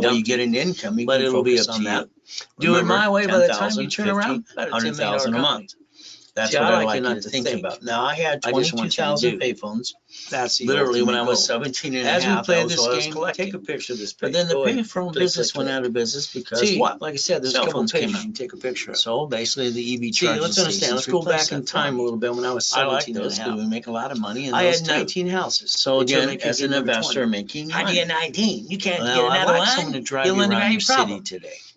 that way you dumpty. get an income, you But can it'll be focus up on to that. you. Do it Remember, my way, by the time 10,000, you turn 50, around, about a $10 million 100,000 a company. month. That's See, what I I'd like like you you not to to think think. about. Now, I had I just want you to 22,000 do. payphones, That's the literally when I ultimate was goal. 17 and a As we half, play that was this what I was game, collecting. take a picture of this But page. then the Go ahead. payphone Click, business click, went click. out of business because See, what? like I said, there's a Cell couple phones came pages out. you can take a picture of. So basically the EV See, charging let's understand. stations Let's go replaced back in that for time a me. little bit when I was I like 17 and a this half. because we make a lot of money in I those had too. 19 houses. So Until again, they could as give an me 20. investor making How'd you money. get 19? You can't Now, get I'd another like one. someone to drive You'll you learn to around have your your city problem. today.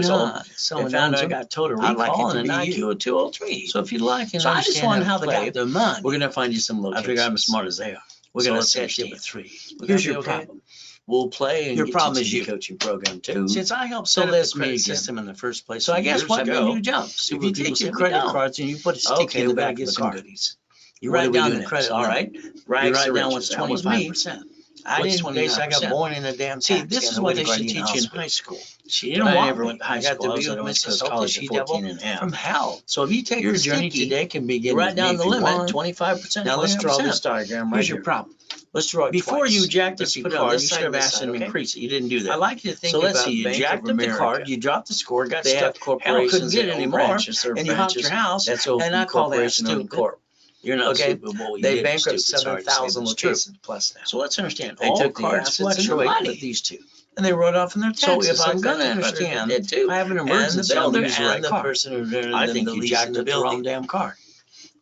years old. not? They Someone found owns out I them. got total I'd like it recall to and an be IQ you. of 203. So if you'd like and So I just understand wonder how how to they play, got their money. we're gonna find you some I locations. figure I'm as smart as they are. We're So gonna let's set you understand. with 3. Would Here's that be your okay? problem. We'll play and Your get problem you is to you. the coaching program too. Since I helped So set up the let's me credit again. system in the first place. So I guess years why ago, we do jumps? see If what you people take say your we credit don't. cards and you put a sticky Okay, in the we gotta back of get the some card, goodies. you What do write we down do the next? credit All limit. right. You Rags write to down riches. what's That was me. 25%. I What's didn't, Casey, I got 29%? born in a damn See, tax this is in what they should Gardena teach you in Hospital. high school. She But didn't I want never me. went to high I got school. to I was be at with Minnesota College She at Devil 14 and a half. from hell. So if you take Your the journey sticky, today can you begin write with me down if the you limit, want. 25%. Now let's draw this 29%. diagram right Here's your here. problem. Let's draw it Before twice. you jacked Let's up put your it on card, this you side should and have this asked side, them to okay? increase it. You didn't do that. I like you to think So let's about see, you Bank jacked of up the America. card, you dropped the score, got They stuck, have hell, couldn't corporations get that it own anymore, branches. Their and you hopped your branches. house, That's open and I call that corporation owned stupid. corp. You're not Okay? stupid. What we They did was bankrupt stupid. Sorry to say 7,000 this. locations. True. Plus now. So let's understand, They all took the cards assets and the fluctuate money. with these two. And they wrote off in their So taxes. if I'm like gonna that the creditors understand, did too. I have an And emergency the on builder use the right and the card. person who I rented them think the you lease jacked and up the the wrong building. damn card.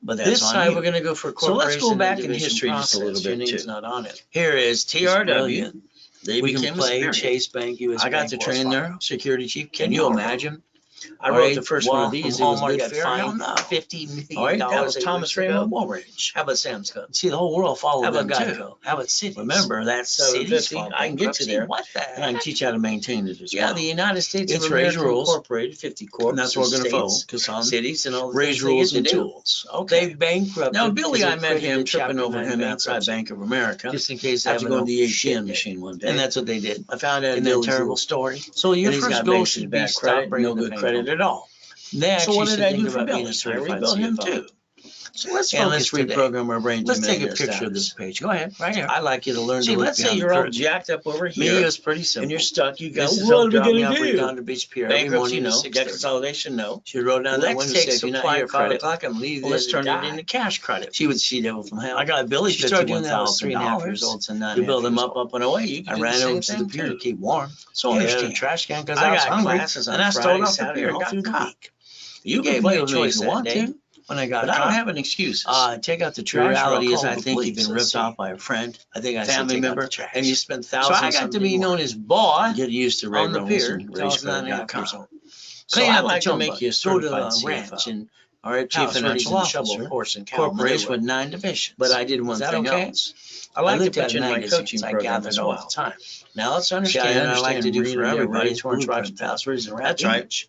but This that's side, on we're you. gonna go for So let's go corporation back in and division history just a little process. Your bit name's too. not on it. Here is It's TRW. brilliant. They We can became a play Spirit. Chase Bank, US I got Bank, to Wells train Fargo. their security chief. Can Ken you Yarborough. imagine? I All wrote right, the first one well, of these. It was Hallmark good got fair. Hell fined no. $50 All right, million. that was Thomas Raymond ago. Woolridge. How about Sam's Club? See, the whole world How followed about them too. Geico? How about Cities? Remember, that's cities 750. filed I can get you bankruptcy. there. What the And I can heck? teach you how to maintain it as Yeah, well. the United States It's of raise America rules. Incorporated, 50 corps, And that's what we're going to states, focus on. cities, and all the Raise things they rules get and to do. tools. Okay. They bankrupted. Now, because Billy, they I met him created tripping Chapter over 9 him outside bankruptcy. Bank of America. Just in case they After have going to the shit ATM day. machine one day. And that's what they did. I found out Isn't that a Billy's terrible little story? So your And he's first got goal basically should be bad stop credit, bringing no the good pain credit home. at all. They So actually what did should I think do for about being Billy? a I certified rebuilt him CFO. too. So let's And focus let's today. reprogram our brain to Let's take a maintain picture of this status. page. Go ahead, right here. I'd like you to learn See, to look let's say behind you're the all curtain. jacked up over Me, here, it's pretty simple. and you're stuck. You go, This is what help are we drop me gonna off do? Redondo Beach Pier every Bankruptcy, morning no. at Debt 6:30. consolidation, no. She wrote down that Let's window, take say, if you're not supply here at 5 credit. o'clock, I'm leaving. Well, let's to turn it die. into cash credit. She was she devil from hell. I got Billy She started doing that when I was $51,000. 3.5 years old, so 9.5 You build them years up, old. up and away. You can I do ran the over same to the thing pier to too. keep warm. So I had a understand. trash can because I I was got hungry, classes on and I Friday, stole off the Saturday, pier all all through through the the week. week. You gave can me play a with me if choice you that want day to, when I got but a I don't car. have any excuses. Take out the The trash. or I'll reality is, call I the think you've police. been Let's ripped see. off by a friend, I think I should family take out member, the trash. and you spent So thousands. I got to something be more. known as boy Get used to Ray on the Reynolds pier and until I was 9.5 years RayScudder.com. old. So Clean I'd out the like to chum make bucket. you a Go to certified the ranch CFO. and All right, Chief house where he's Financial in the shovel Officer, horse and cow corporation with manure. 9 divisions. But I did one Is that thing okay? else. I like to looked put at you in my magazines. coaching I program gathered as all well. the time. Now let's See, understand. I like to do for everybody. Torrance Rocks Blueprint passwords and That's right. Ranch.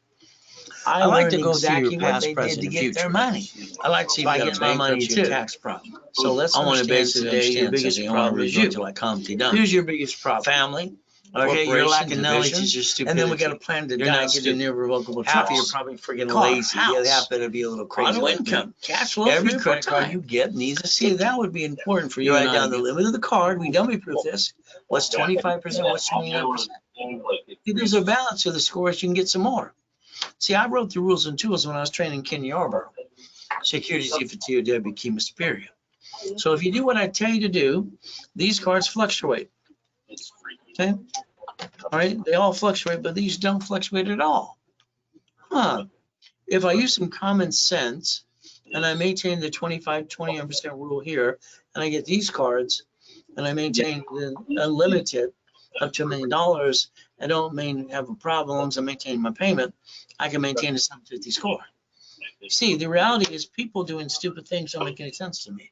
I I like to learned go through your exactly what past, they did present, to and get their future. money. I like to see So I if you get got a my money bankruptcy or too. tax problem. So let's I want to understand basically today your understand biggest something. I want to problem is review you. till I Humpty Done. Here's your biggest problem. Family, Okay, your lack of corporation, knowledge division, is your stupidity. and then we got a plan to You're die, not get stupid. an irrevocable Half of you are trust. probably freaking Car, lazy. The other house, half better be a little crazy. auto like me. income, cash flow Every for credit card time. you get needs a See, sticky. that would be important for You you write and I down to the do. limit of the card. We dummy proof this. What's 25%? What's 29%? See, there's a balance to the scores. You can get some more. See, I wrote the rules and tools when I was training Ken Yarborough, Securities Chief at TOW Kima Superior. So if you do what I tell you to do, these cards fluctuate. Okay? All right, they all fluctuate, but these don't fluctuate at all. Huh. If I use some common sense and I maintain the 25-21% rule here, and I get these cards and I maintain the unlimited up to $1 million, I don't have a problem, I maintain my payment, I can maintain a 750 score. See, the reality is people doing stupid things don't make any sense to me.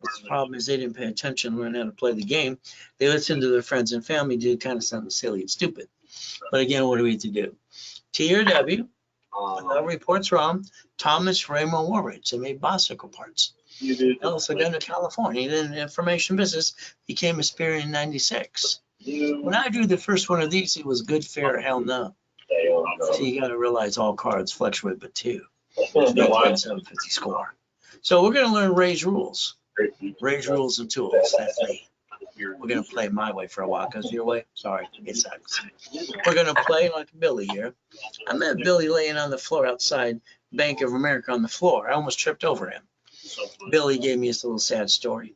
The problem is they didn't pay attention, learn how to play the game. They listened to their friends and family, do kind of something silly and stupid. But again, what do we have to do? TRW, reports wrong. Thomas Raymond Woolridge, they made bicycle parts. Also down to California, he did an information business, became a Spirit in 96. When I drew the first one of these, it was good, fair, hell no. So you got to realize all cards fluctuate but two. 750 score. So we're going to learn Ray's rules. Ray's rules and tools. That's me. We're going to play my way for a while because your way, sorry, it sucks. We're going to play like Billy here. I met Billy laying on the floor outside Bank of America on the floor. I almost tripped over him. Billy gave me this little sad story.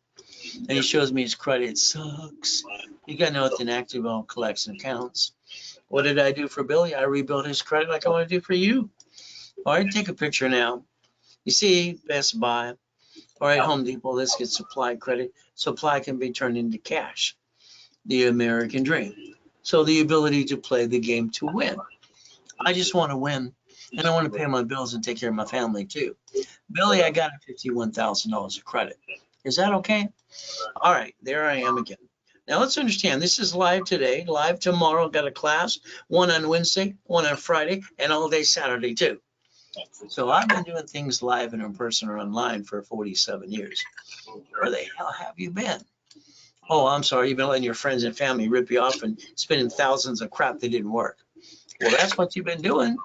And he shows me his credit. It sucks. You got to know it's inactive on collection accounts. What did I do for Billy? I rebuilt his credit like I want to do for you. All right, take a picture now. You see, Best Buy. All right, Home Depot, let's get supply credit. Supply can be turned into cash. The American dream. So the ability to play the game to win. I just want to win, and I want to pay my bills and take care of my family too. Billy, I got a $51,000 of credit. Is that okay? All right, there I am again. Now let's understand, this is live today, live tomorrow. Got a class, one on Wednesday, one on Friday, and all day Saturday too. So I've been doing things live and in person or online for 47 years. Where the hell have you been? Oh, I'm sorry, you've been letting your friends and family rip you off and spending thousands of crap that didn't work. Well, that's what you've been doing.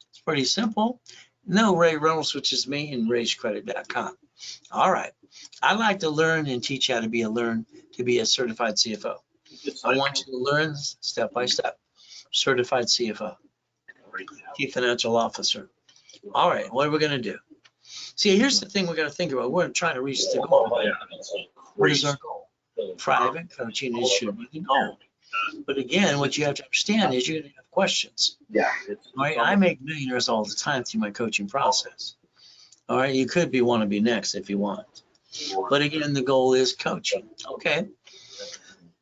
It's pretty simple. No, Ray Reynolds, which is me, and RayScudder.com. All right. I like to learn and teach how to be a certified CFO. I want you to learn step by step. Certified CFO, Chief Financial Officer. All right, what are we going to do? See, here's the thing we got to think about. We're trying to reach the goal. What is our goal? Private coaching is should be the goal. But again, what you have to understand is you're going to have questions. Yeah. Right? I make millionaires all the time through my coaching process. All right, you could want to be next if you want. But again, the goal is coaching. Okay.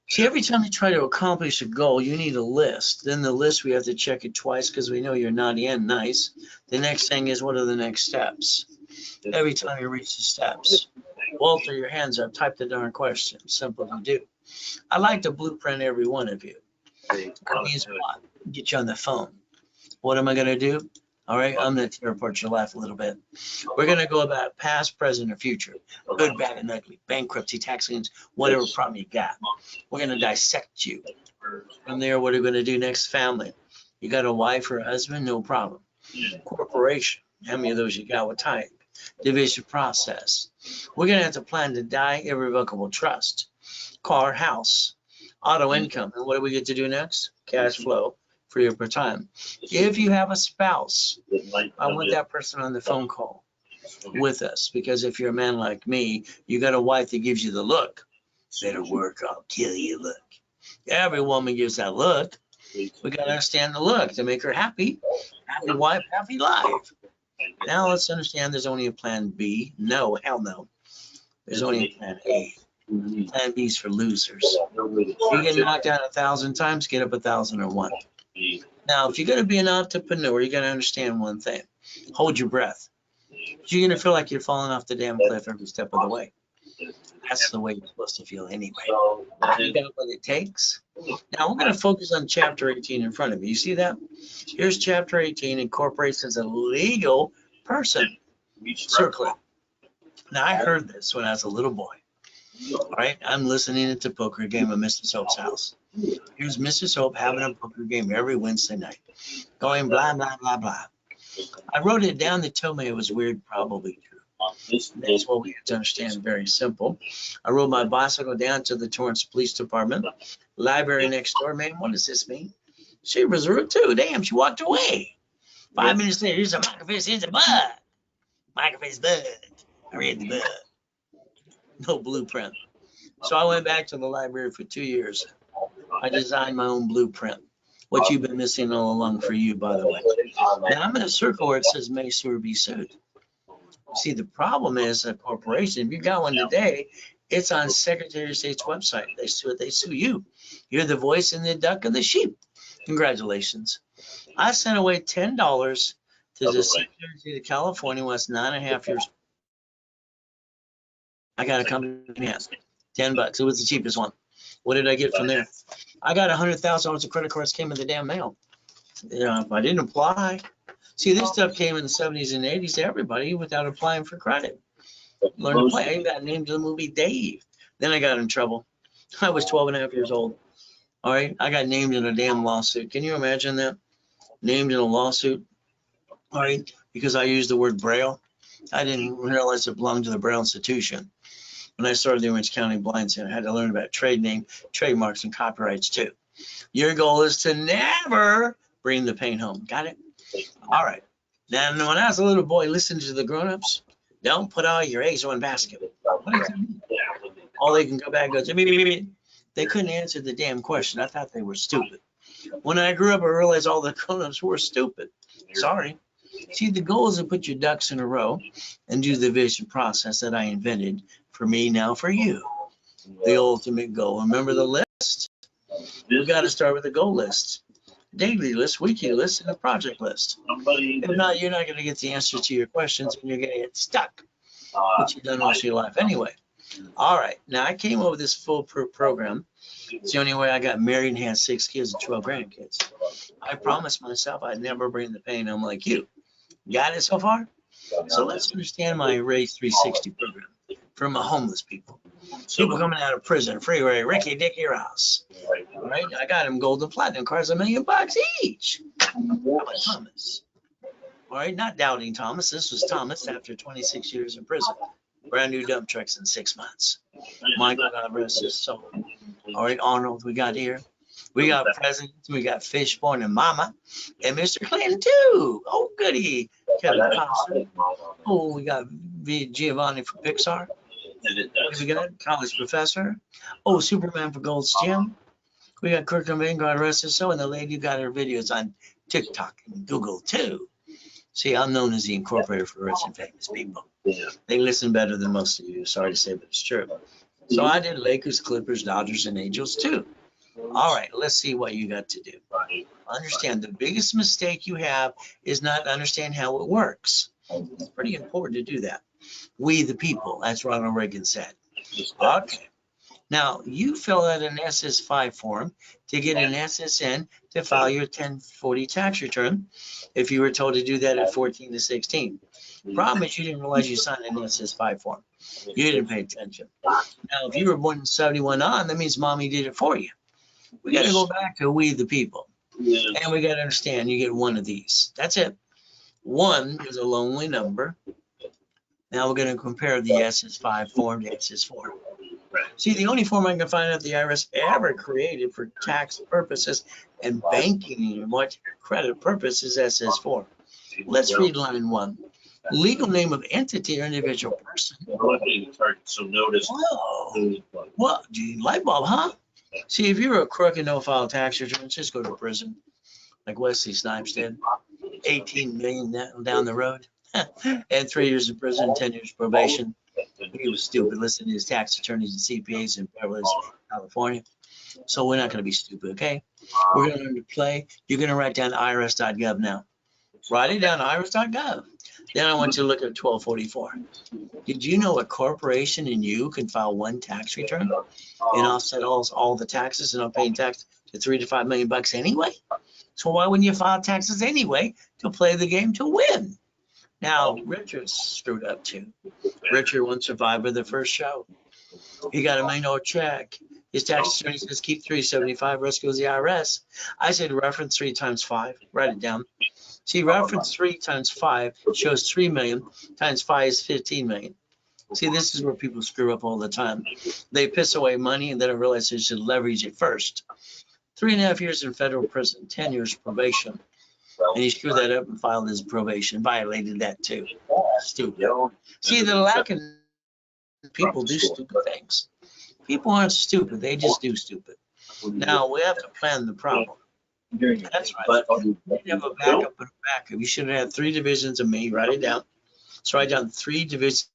See, every time you try to accomplish a goal, you need a list. Then the list, we have to check it twice because we know you're naughty and nice. The next thing is, what are the next steps? Every time you reach the steps, Walter, your hands up, type the darn question. Simple to do. I like to blueprint every one of you. That means what? Get you on the phone. What am I going to do? All right, I'm going to tear apart your life a little bit. We're going to go about past, present, or future. Good, bad, and ugly. Bankruptcy, tax liens, whatever problem you got. We're going to dissect you. From there, what are we going to do next? Family. You got a wife or a husband? No problem. Corporation. How many of those you got? What type? Division process. We're going to have to plan to die, irrevocable trust. Car, house, auto income. And what do we get to do next? Cash flow. For your per time. If you have a spouse, I want that person on the phone call with us, because if you're a man like me, you got a wife that gives you the look. Better work, I'll kill you look. Every woman gives that look. We got to understand the look to make her happy. Happy wife, happy life. Now let's understand there's only a plan B. No, hell no. There's only a plan A. Plan B is for losers. You get knocked down 1,000 times, get up 1,001. Now, if you're going to be an entrepreneur, you got to understand one thing. Hold your breath. You're going to feel like you're falling off the damn cliff every step of the way. That's the way you're supposed to feel anyway. You got what it takes. Now, we're going to focus on Chapter 18 in front of you. You see that? Here's Chapter 18, incorporates as a legal person. Circle it. Now, I heard this when I was a little boy. All right, I'm listening to poker game at Mrs. Hope's house. Here's Mrs. Hope having a poker game every Wednesday night, going blah, blah, blah, blah. I wrote it down. They told me it was weird, probably true. That's what we have to understand, very simple. I rode my bicycle down to the Torrance Police Department, library next door. Man, what does this mean? She was rude too. Damn, she walked away. 5 minutes later, here's a microfiche, here's a bud. Microfiche bud. I read the bud. No blueprint. So I went back to the library for 2 years. I designed my own blueprint. What you've been missing all along for you, by the way. Now I'm in a circle where it says may sue or be sued. See, the problem is a corporation. If you got one today, it's on Secretary of State's website. They sue you. You're the voice in the duck and the sheep. Congratulations. I sent away $10 to the Secretary of State of California when I was 9.5 years old. I got a company in $10. It was the cheapest one. What did I get from there? I got $100,000 of credit cards came in the damn mail. You know, if I didn't apply. See, this stuff came in the 70s and 80s to everybody without applying for credit. Learn to play. I even got named in the movie Dave. Then I got in trouble. I was 12.5 years old. All right. I got named in a damn lawsuit. Can you imagine that? Named in a lawsuit. All right. Because I used the word Braille. I didn't realize it belonged to the Braille Institution. When I started the Orange County Blind Center, I had to learn about trade name, trademarks, and copyrights too. Your goal is to never bring the pain home. Got it? All right. Now, when I was a little boy, listen to the grown-ups. Don't put all your eggs in one basket. What does that mean? All they can go back and go, they couldn't answer the damn question. I thought they were stupid. When I grew up, I realized all the grown-ups were stupid. Sorry. See, the goal is to put your ducks in a row and do the vision process that I invented for me, now for you. The ultimate goal. Remember the list? We've got to start with a goal list. Daily list, weekly list, and a project list. If not, you're not going to get the answers to your questions and you're going to get stuck, which you've done most of your life anyway. All right. Now, I came up with this foolproof program. It's the only way I got married and had 6 kids and 12 grandkids. I promised myself I'd never bring the pain home like you. Got it so far? So let's understand my Raise 360 program for my homeless people. People coming out of prison, freeway, Ricky Dicky Ross. All right, I got him gold and platinum cars, $1 million each. How about Thomas? All right, not doubting Thomas. This was Thomas after 26 years in prison. Brand new dump trucks in 6 months. Michael, God rest his soul. All right, Arnold, we got here. We got presidents, we got Fishborn and Mama, and Mr. Clinton too. Oh, goody. Kevin Costner. Oh, we got Giovanni from Pixar. We got college professor. Oh, Superman for Gold's Gym. We got Kurt Cobain, God rest his soul, and the lady got her videos on TikTok and Google too. See, I'm known as the incorporator for rich and famous people. Yeah. They listen better than most of you. Sorry to say, but it's true. So I did Lakers, Clippers, Dodgers, and Angels too. All right, let's see what you got to do. Understand the biggest mistake you have is not understand how it works. It's pretty important to do that. We the people, as Ronald Reagan said. Okay. Now, you fill out an SS5 form to get an SSN to file your 1040 tax return if you were told to do that at 14 to 16. Problem is you didn't realize you signed an SS5 form. You didn't pay attention. Now, if you were born in 71 on, that means mommy did it for you. We got to go back to we the people. And we got to understand you get one of these. That's it. One is a lonely number. Now we're going to compare the SS5 form to SS4. See, the only form I can find out the IRS ever created for tax purposes and banking and what credit purposes is SS4. Let's read line 1. Legal name of entity or individual person. So notice. Whoa. What? Light bulb, huh? See, if you're a crook and don't file tax returns, just go to prison, like Wesley Snipes did. 18 million down the road, and 3 years in prison, 10 years probation. He was stupid listening to his tax attorneys and CPAs in Beverly Hills, California. So we're not going to be stupid, okay? We're going to learn to play. You're going to write down irs.gov now. Write it down, irs.gov. Then I want you to look at 1244. Did you know a corporation and you can file one tax return and offset all the taxes and not paying tax to 3 to 5 million bucks anyway? So why wouldn't you file taxes anyway to play the game to win? Now, Richard screwed up too. Richard won Survivor the first show. He got $1 million check. His tax attorney says keep 375, rest goes to the IRS. I said reference 3 times 5. Write it down. See, reference 3 times 5 shows 3 million times 5 is 15 million. See, this is where people screw up all the time. They piss away money and they don't realize they should leverage it first. 3.5 years in federal prison, 10 years probation. And he screwed that up and filed his probation, violated that too. Stupid. See, the lack of people do stupid things. People aren't stupid, they just do stupid. Now, we have to plan the problem. That's right. You have a backup and a backup. You should have had 3 divisions of me. Write it down. So write down 3 divisions.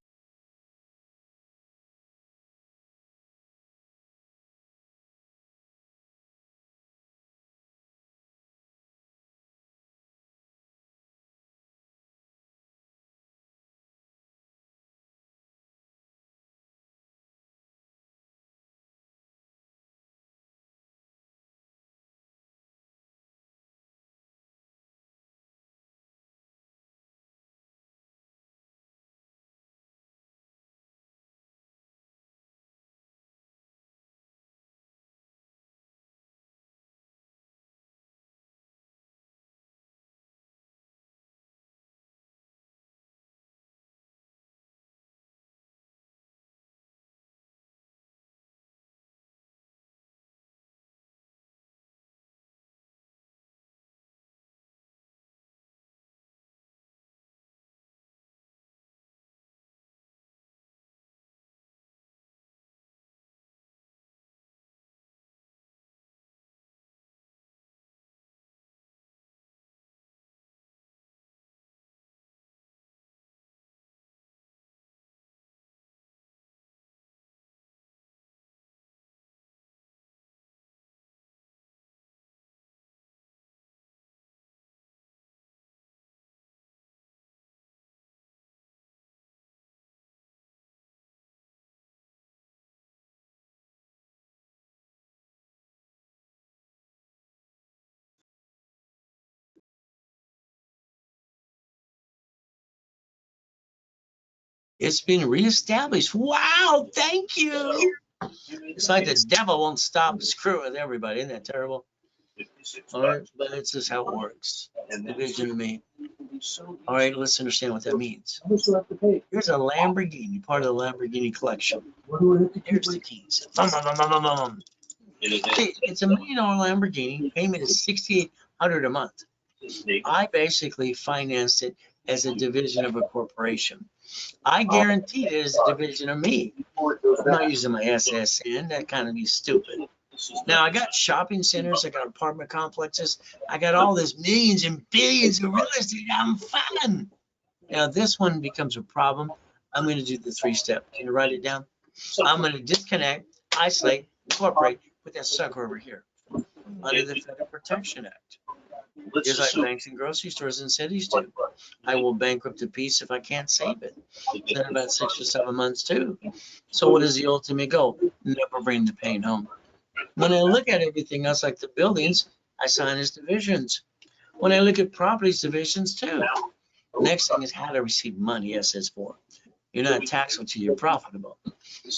It's been reestablished. Wow, thank you. It's like the devil won't stop screwing with everybody. Isn't that terrible? All right, but it's just how it works. Division of me. All right, let's understand what that means. Here's a Lamborghini, part of the Lamborghini collection. Here's the keys. See, it's $1 million Lamborghini. Payment is $6,800 a month. I basically financed it as a division of a corporation. I guaranteed it as a division of me. I'm not using my SSN. That kind of be stupid. Now I got shopping centers, I got apartment complexes, I got all this millions and billions of real estate. I'm fine. Now this one becomes a problem. I'm going to do the 3-step. Can you write it down? I'm going to disconnect, isolate, incorporate, put that sucker over here under the Federal Protection Act. Just like banks and grocery stores and cities do. I will bankrupt a piece if I can't save it. Then about 6 or 7 months too. So what is the ultimate goal? Never bring the pain home. When I look at everything else like the buildings, I sign as divisions. When I look at properties, divisions too. Next thing is how to receive money, SS4. You're not taxable till you're profitable.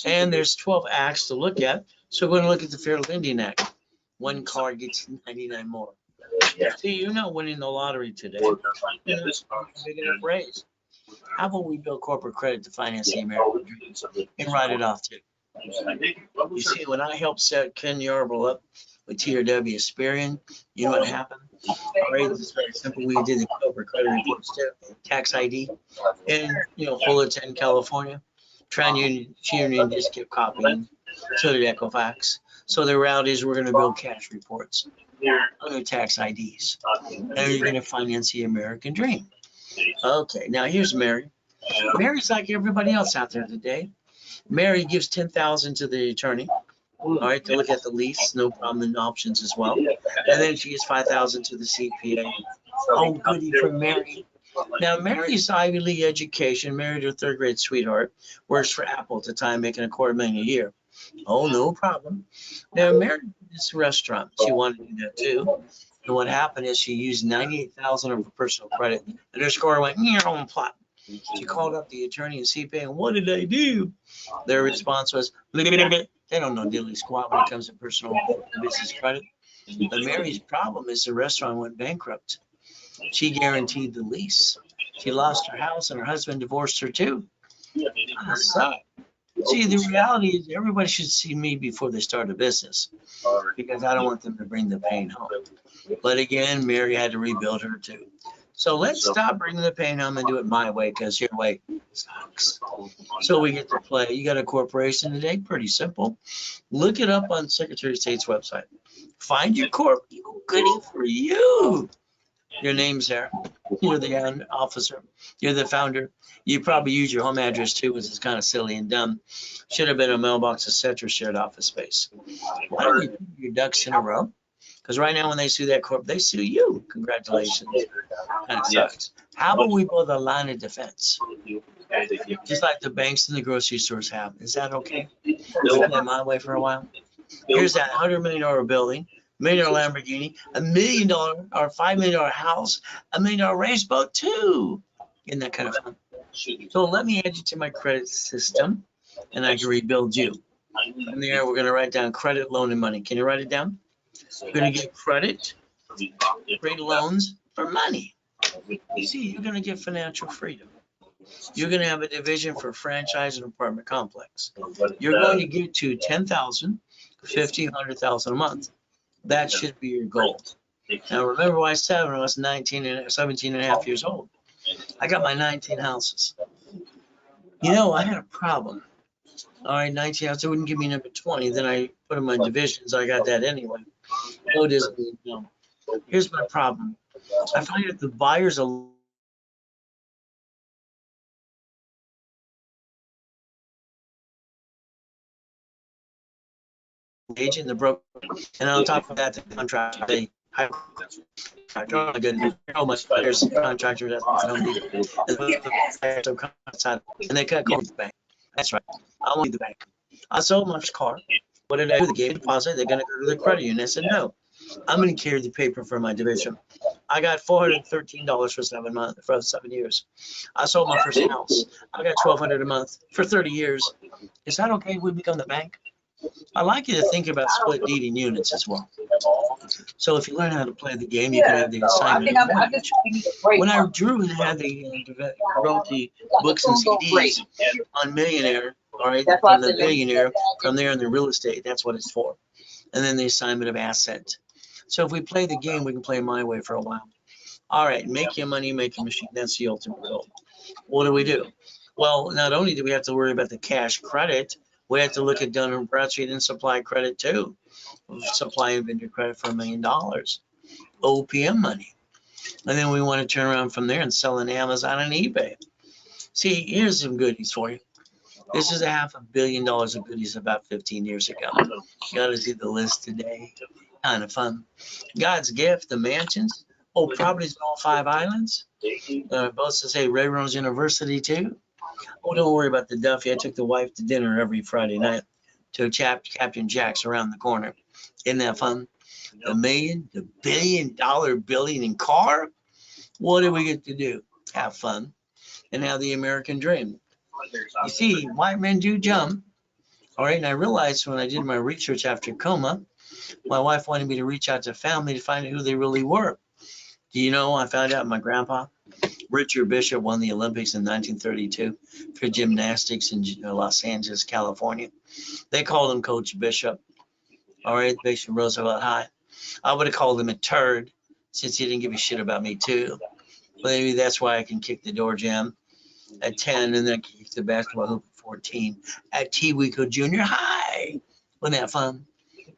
And there's 12 acts to look at. So we're going to look at the Fair Lending Act. One card gets 99 more. See, you're not winning the lottery today. Big enough raise. How about we build corporate credit to finance the American dream and write it off too? You see, when I helped set Ken Yarborough up with TRW Asperian, you know what happened? All right, this is very simple. We did the corporate credit reports too, tax ID, and Fullerton, California. TransUnion just kept copying, so did Equifax. So the reality is we're going to build cash reports under tax IDs, and you're going to finance the American dream. Okay, now here's Mary. Mary's like everybody else out there today. Mary gives $10,000 to the attorney, all right, to look at the lease, no problem in options as well. And then she gives $5,000 to the CPA. Oh, goody for Mary. Now, Mary's Ivy League education, married her 3rd grade sweetheart, works for Apple at the time, making $250,000 a year. Oh, no problem. Now, Mary did this restaurant. She wanted to do that too. And what happened is she used $98,000 of her personal credit, and her score went on plot. She called up the attorney and CPA, and what did they do? Their response was, they don't know diddly squat when it comes to personal business credit. But Mary's problem is the restaurant went bankrupt. She guaranteed the lease. She lost her house, and her husband divorced her too. So, see, the reality is everybody should see me before they start a business because I don't want them to bring the pain home. But again, Mary had to rebuild her too. So let's stop bringing the pain home and do it my way because your way sucks. So we get to play. You got a corporation today? Pretty simple. Look it up on Secretary of State's website. Find your corp. Goody for you. Your name's there. You're the officer. You're the founder. You probably use your home address too, which is kind of silly and dumb. Should have been a mailbox, etc., shared office space. Why don't you put your ducks in a row? Because right now when they sue that corp, they sue you. Congratulations. Kind of sucks. How about we build a line of defense? Just like the banks and the grocery stores have. Is that okay? We'll play my way for a while. Here's that $100 million building, $1 million Lamborghini, $1 million or $5 million house, $1 million race boat too. Isn't that kind of fun? So let me add you to my credit system and I can rebuild you. From there, we're going to write down credit, loan, and money. Can you write it down? You're going to get credit, great loans for money. You see, you're going to get financial freedom. You're going to have a division for franchise and apartment complex. You're going to get to $10,000, $50,000, $100,000 a month. That should be your goal. Now, remember what I said when I was 17 and a half years old. I got my 19 houses. I had a problem. All right, 19 houses, it wouldn't give me number 20. Then I put them in divisions. I got that anyway. No, it isn't. No. Here's my problem. I find that the buyers are agent, the broker, and on top of that, the contractor, they hire. Oh my goodness, so much better contractors that don't need it. And they cut corners the bank. That's right. I won't need the bank. I sold my car. What did I do? They gave a deposit. They're going to go to the credit union. I said, no, I'm going to carry the paper for my division. I got $413 for 7 months, for 7 years. I sold my first house. I got $1,200 a month for 30 years. Is that okay? We become the bank. I like you to think about split deeding units as well. So if you learn how to play the game, you can have the assignment. When I drew and had wrote the books and CDs on Millionaire, all right, from the billionaire, from there in the real estate, that's what it's for. And then the assignment of assets. So if we play the game, we can play my way for a while. All right, make your money, make your machine. That's the ultimate goal. What do? Well, not only do we have to worry about the cash credit, we have to look at Dun & Bradstreet and supply credit too. supply and vendor credit for $1 million. OPM money. And then we want to turn around from there and sell on Amazon and eBay. See, here's some goodies for you. This is $500 million of goodies about 15 years ago. You got to see the list today. Kind of fun. God's gift, the mansions. Oh, properties in all 5 islands. Both to say Ray Rose University too. Oh, don't worry about the Duffy. I took the wife to dinner every Friday night to Captain Jack's around the corner. Isn't that fun? The $1 billion building and car. What do we get to do? Have fun. And now the American dream. You see, white men do jump. All right. And I realized when I did my research after coma, my wife wanted me to reach out to family to find out who they really were. Do you know, I found out my grandpa, Richard Bishop, won the Olympics in 1932 for gymnastics in Los Angeles, California. They called him Coach Bishop. All right. Bishop Roosevelt High. I would have called him a turd since he didn't give a shit about me too. Maybe that's why I can kick the door jam at 10 and then kick the basketball hoop at 14 at Tewico Junior High. Wasn't that fun?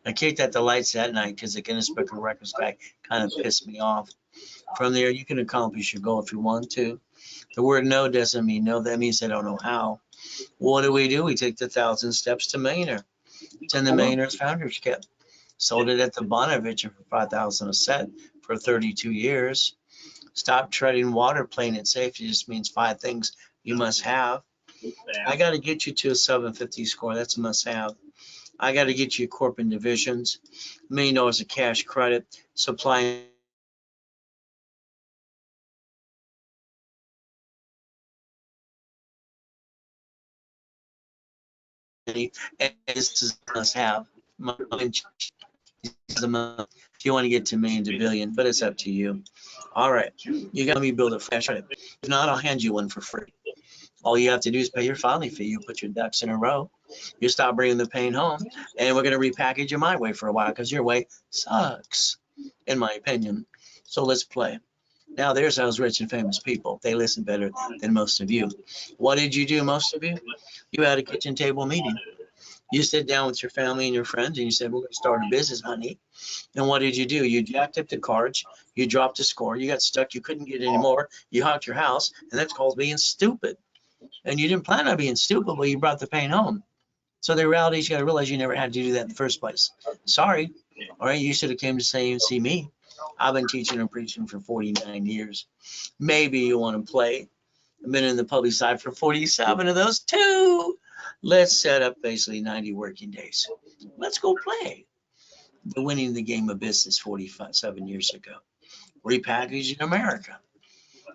I kicked at the lights that night because the Guinness Book of Records guy kind of pissed me off. From there, you can accomplish your goal if you want to. The word no doesn't mean no. That means I don't know how. What do? We take the 1,000 steps to millionaire. It's in the Millionaire's Founders Kit. Sold it at the Bonaventure for $5,000 a set for 32 years. Stop treading water, playing it safe. It just means 5 things you must have. I got to get you to a 750 score. That's a must have. I got to get you corporate divisions, $1 million of cash credit, supply. And this is a must have. If you want to get to million to billion, but it's up to you. All right, you got to build a flash credit. If not, I'll hand you one for free. All you have to do is pay your filing fee. You put your ducks in a row. You stop bringing the pain home, and we're going to repackage you my way for a while because your way sucks, in my opinion. So let's play. Now there's those rich and famous people. They listen better than most of you. What did you do, most of you? You had a kitchen table meeting. You sit down with your family and your friends and you said, we're going to start a business, honey. And what did you do? You jacked up the cards. You dropped a score. You got stuck. You couldn't get any more. You honked your house. And that's called being stupid. And you didn't plan on being stupid, but you brought the pain home. So the reality is you got to realize you never had to do that in the first place. Sorry. All right. You should have came to see me. I've been teaching and preaching for 49 years. Maybe you want to play. I've been in the public side for 47 of those too. Let's set up basically 90 working days. Let's go play. The winning the game of business 47 years ago. Repackaging America.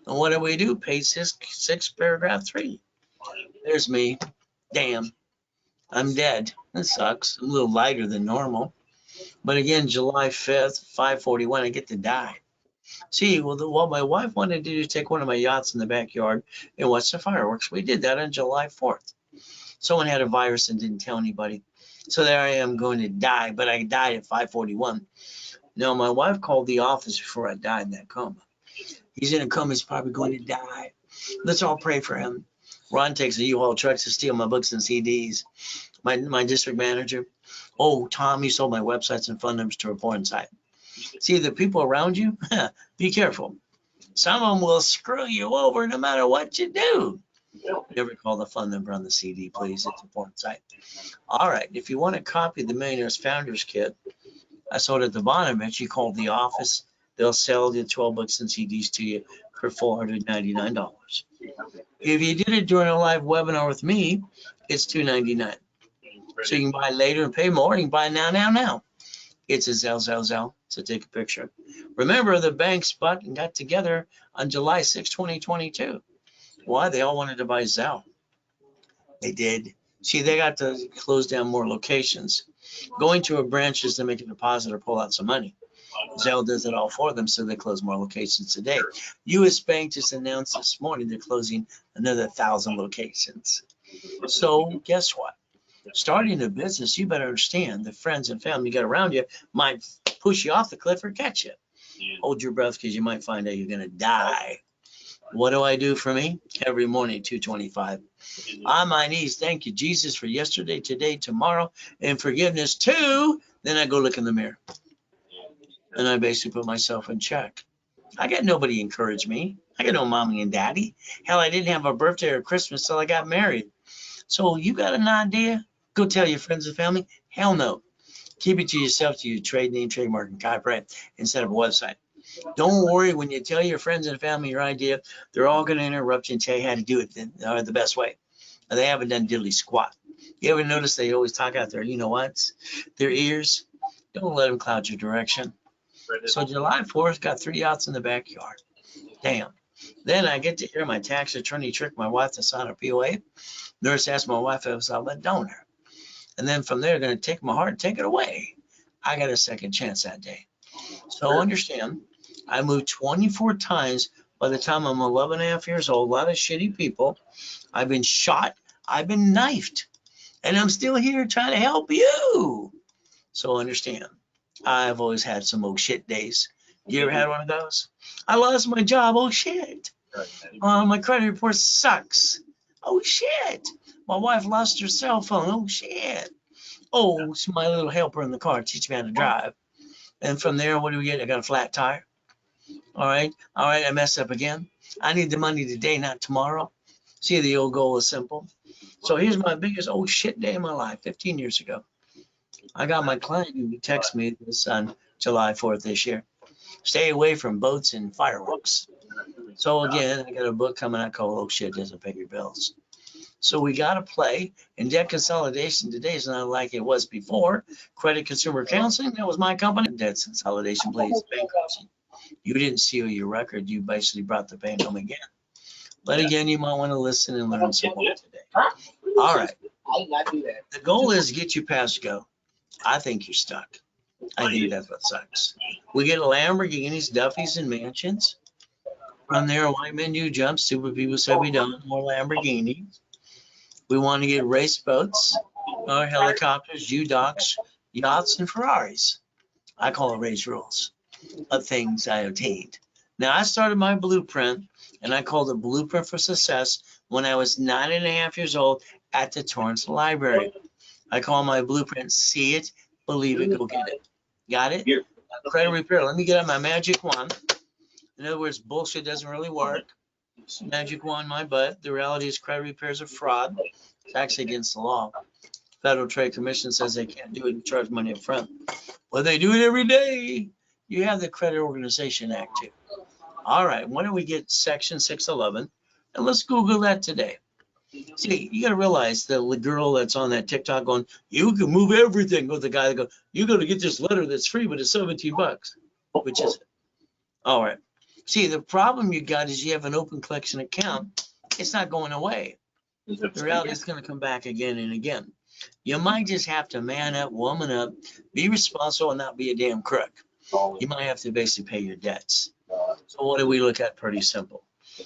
And what do? Page 6, paragraph 3. There's me. Damn. I'm dead. That sucks. I'm a little lighter than normal. But again, July 5th, 5:41, I get to die. See, what my wife wanted to do is take one of my yachts in the backyard and watch the fireworks. We did that on July 4th. Someone had a virus and didn't tell anybody. So there I am going to die, but I died at 5:41. No, my wife called the office before I died in that coma. He's in a coma. He's probably going to die. Let's all pray for him. Ron takes a U-Haul truck to steal my books and CDs. My district manager. Oh, Tom, you sold my websites and phone numbers to a porn site. See, the people around you, be careful. Some of them will screw you over no matter what you do. Never call the phone number on the CD, please. It's a porn site. All right. If you want a copy of the Millionaire's Founders Kit, I sold it at the Bonaventure. You call the office. They'll sell the 12 books and CDs to you for $499. If you did it during a live webinar with me, it's $299. So you can buy later and pay more. You can buy now. It's a Zelle. So take a picture. Remember, the banks got together on July 6, 2022. Why? They all wanted to buy Zelle. They did. See, they got to close down more locations. Going to a branch is to make a deposit or pull out some money. Zelle does it all for them, so they close more locations today. U.S. Bank just announced this morning they're closing another 1,000 locations. So guess what? Starting a business, you better understand the friends and family you got around you might push you off the cliff or catch you. Hold your breath because you might find out you're going to die. What do I do for me? Every morning, 2:25. On my knees, thank you, Jesus, for yesterday, today, tomorrow, and forgiveness too. Then I go look in the mirror and I basically put myself in check. I got nobody to encourage me. I got no mommy and daddy. Hell, I didn't have a birthday or Christmas till I got married. So you got an idea? Go tell your friends and family? Hell no. Keep it to yourself, to your trade name, trademark, and copyright instead of a website. Don't worry when you tell your friends and family your idea, they're all going to interrupt you and tell you how to do it the best way. And they haven't done diddly squat. You ever notice they always talk out there, you know what? Their ears, don't let them cloud your direction. So July 4th, got 3 yachts in the backyard. Damn. Then I get to hear my tax attorney trick my wife to sign a POA. Nurse asked my wife if I was a donor. And then from there, they're going to take my heart and take it away. I got a second chance that day. So understand, I moved 24 times by the time I'm 11 and a half years old. A lot of shitty people. I've been shot. I've been knifed. And I'm still here trying to help you. So understand, I've always had some oh shit days. You ever had one of those? I lost my job. Oh shit. My credit report sucks. Oh shit. My wife lost her cell phone. Oh shit. Oh, it's my little helper in the car teach me how to drive. And from there, what do we get? I got a flat tire. All right. I messed up again. I need the money today, not tomorrow. See, the old goal is simple. So here's my biggest oh shit day of my life, 15 years ago. I got my client who texted me this on July 4th this year. Stay away from boats and fireworks. So again, I got a book coming out called Oh Shit Doesn't Pay Your Bills. So we got to play, and debt consolidation today is not like it was before. Credit Consumer Counseling, that was my company. Debt consolidation, please. Bankruptcy. You didn't seal your record. You basically brought the pain home again. But again, you might want to listen and learn some more today. All right. The goal is to get you past go. I think you're stuck. I think that's what sucks. We get Lamborghinis, Duffys, and mansions. From there, white men do jumps. Super people say we don't. More Lamborghinis. We want to get race boats, or helicopters, U-Docks, yachts, and Ferraris. I call it race rules of things I obtained. Now, I started my blueprint, and I called it Blueprint for Success when I was 9.5 years old at the Torrance Library. I call my blueprint, see it, believe it, go get it. Got it? Credit repair. Let me get out my magic wand. In other words, bullshit doesn't really work. Magic wand, my butt. The reality is credit repair is a fraud. It's actually against the law. Federal Trade Commission says they can't do it and charge money up front. Well, they do it every day. You have the Credit Organization Act too. All right, why don't we get Section 611? And let's Google that today. See, you got to realize the girl that's on that TikTok going, you can move everything, with the guy that goes, you got to get this letter that's free, but it's $17. Which is it? All right. See, the problem you got is you have an open collection account. It's not going away. The reality is going to come back again and again. You might just have to man up, woman up, be responsible, and not be a damn crook. You might have to basically pay your debts. So what do we look at? Pretty simple.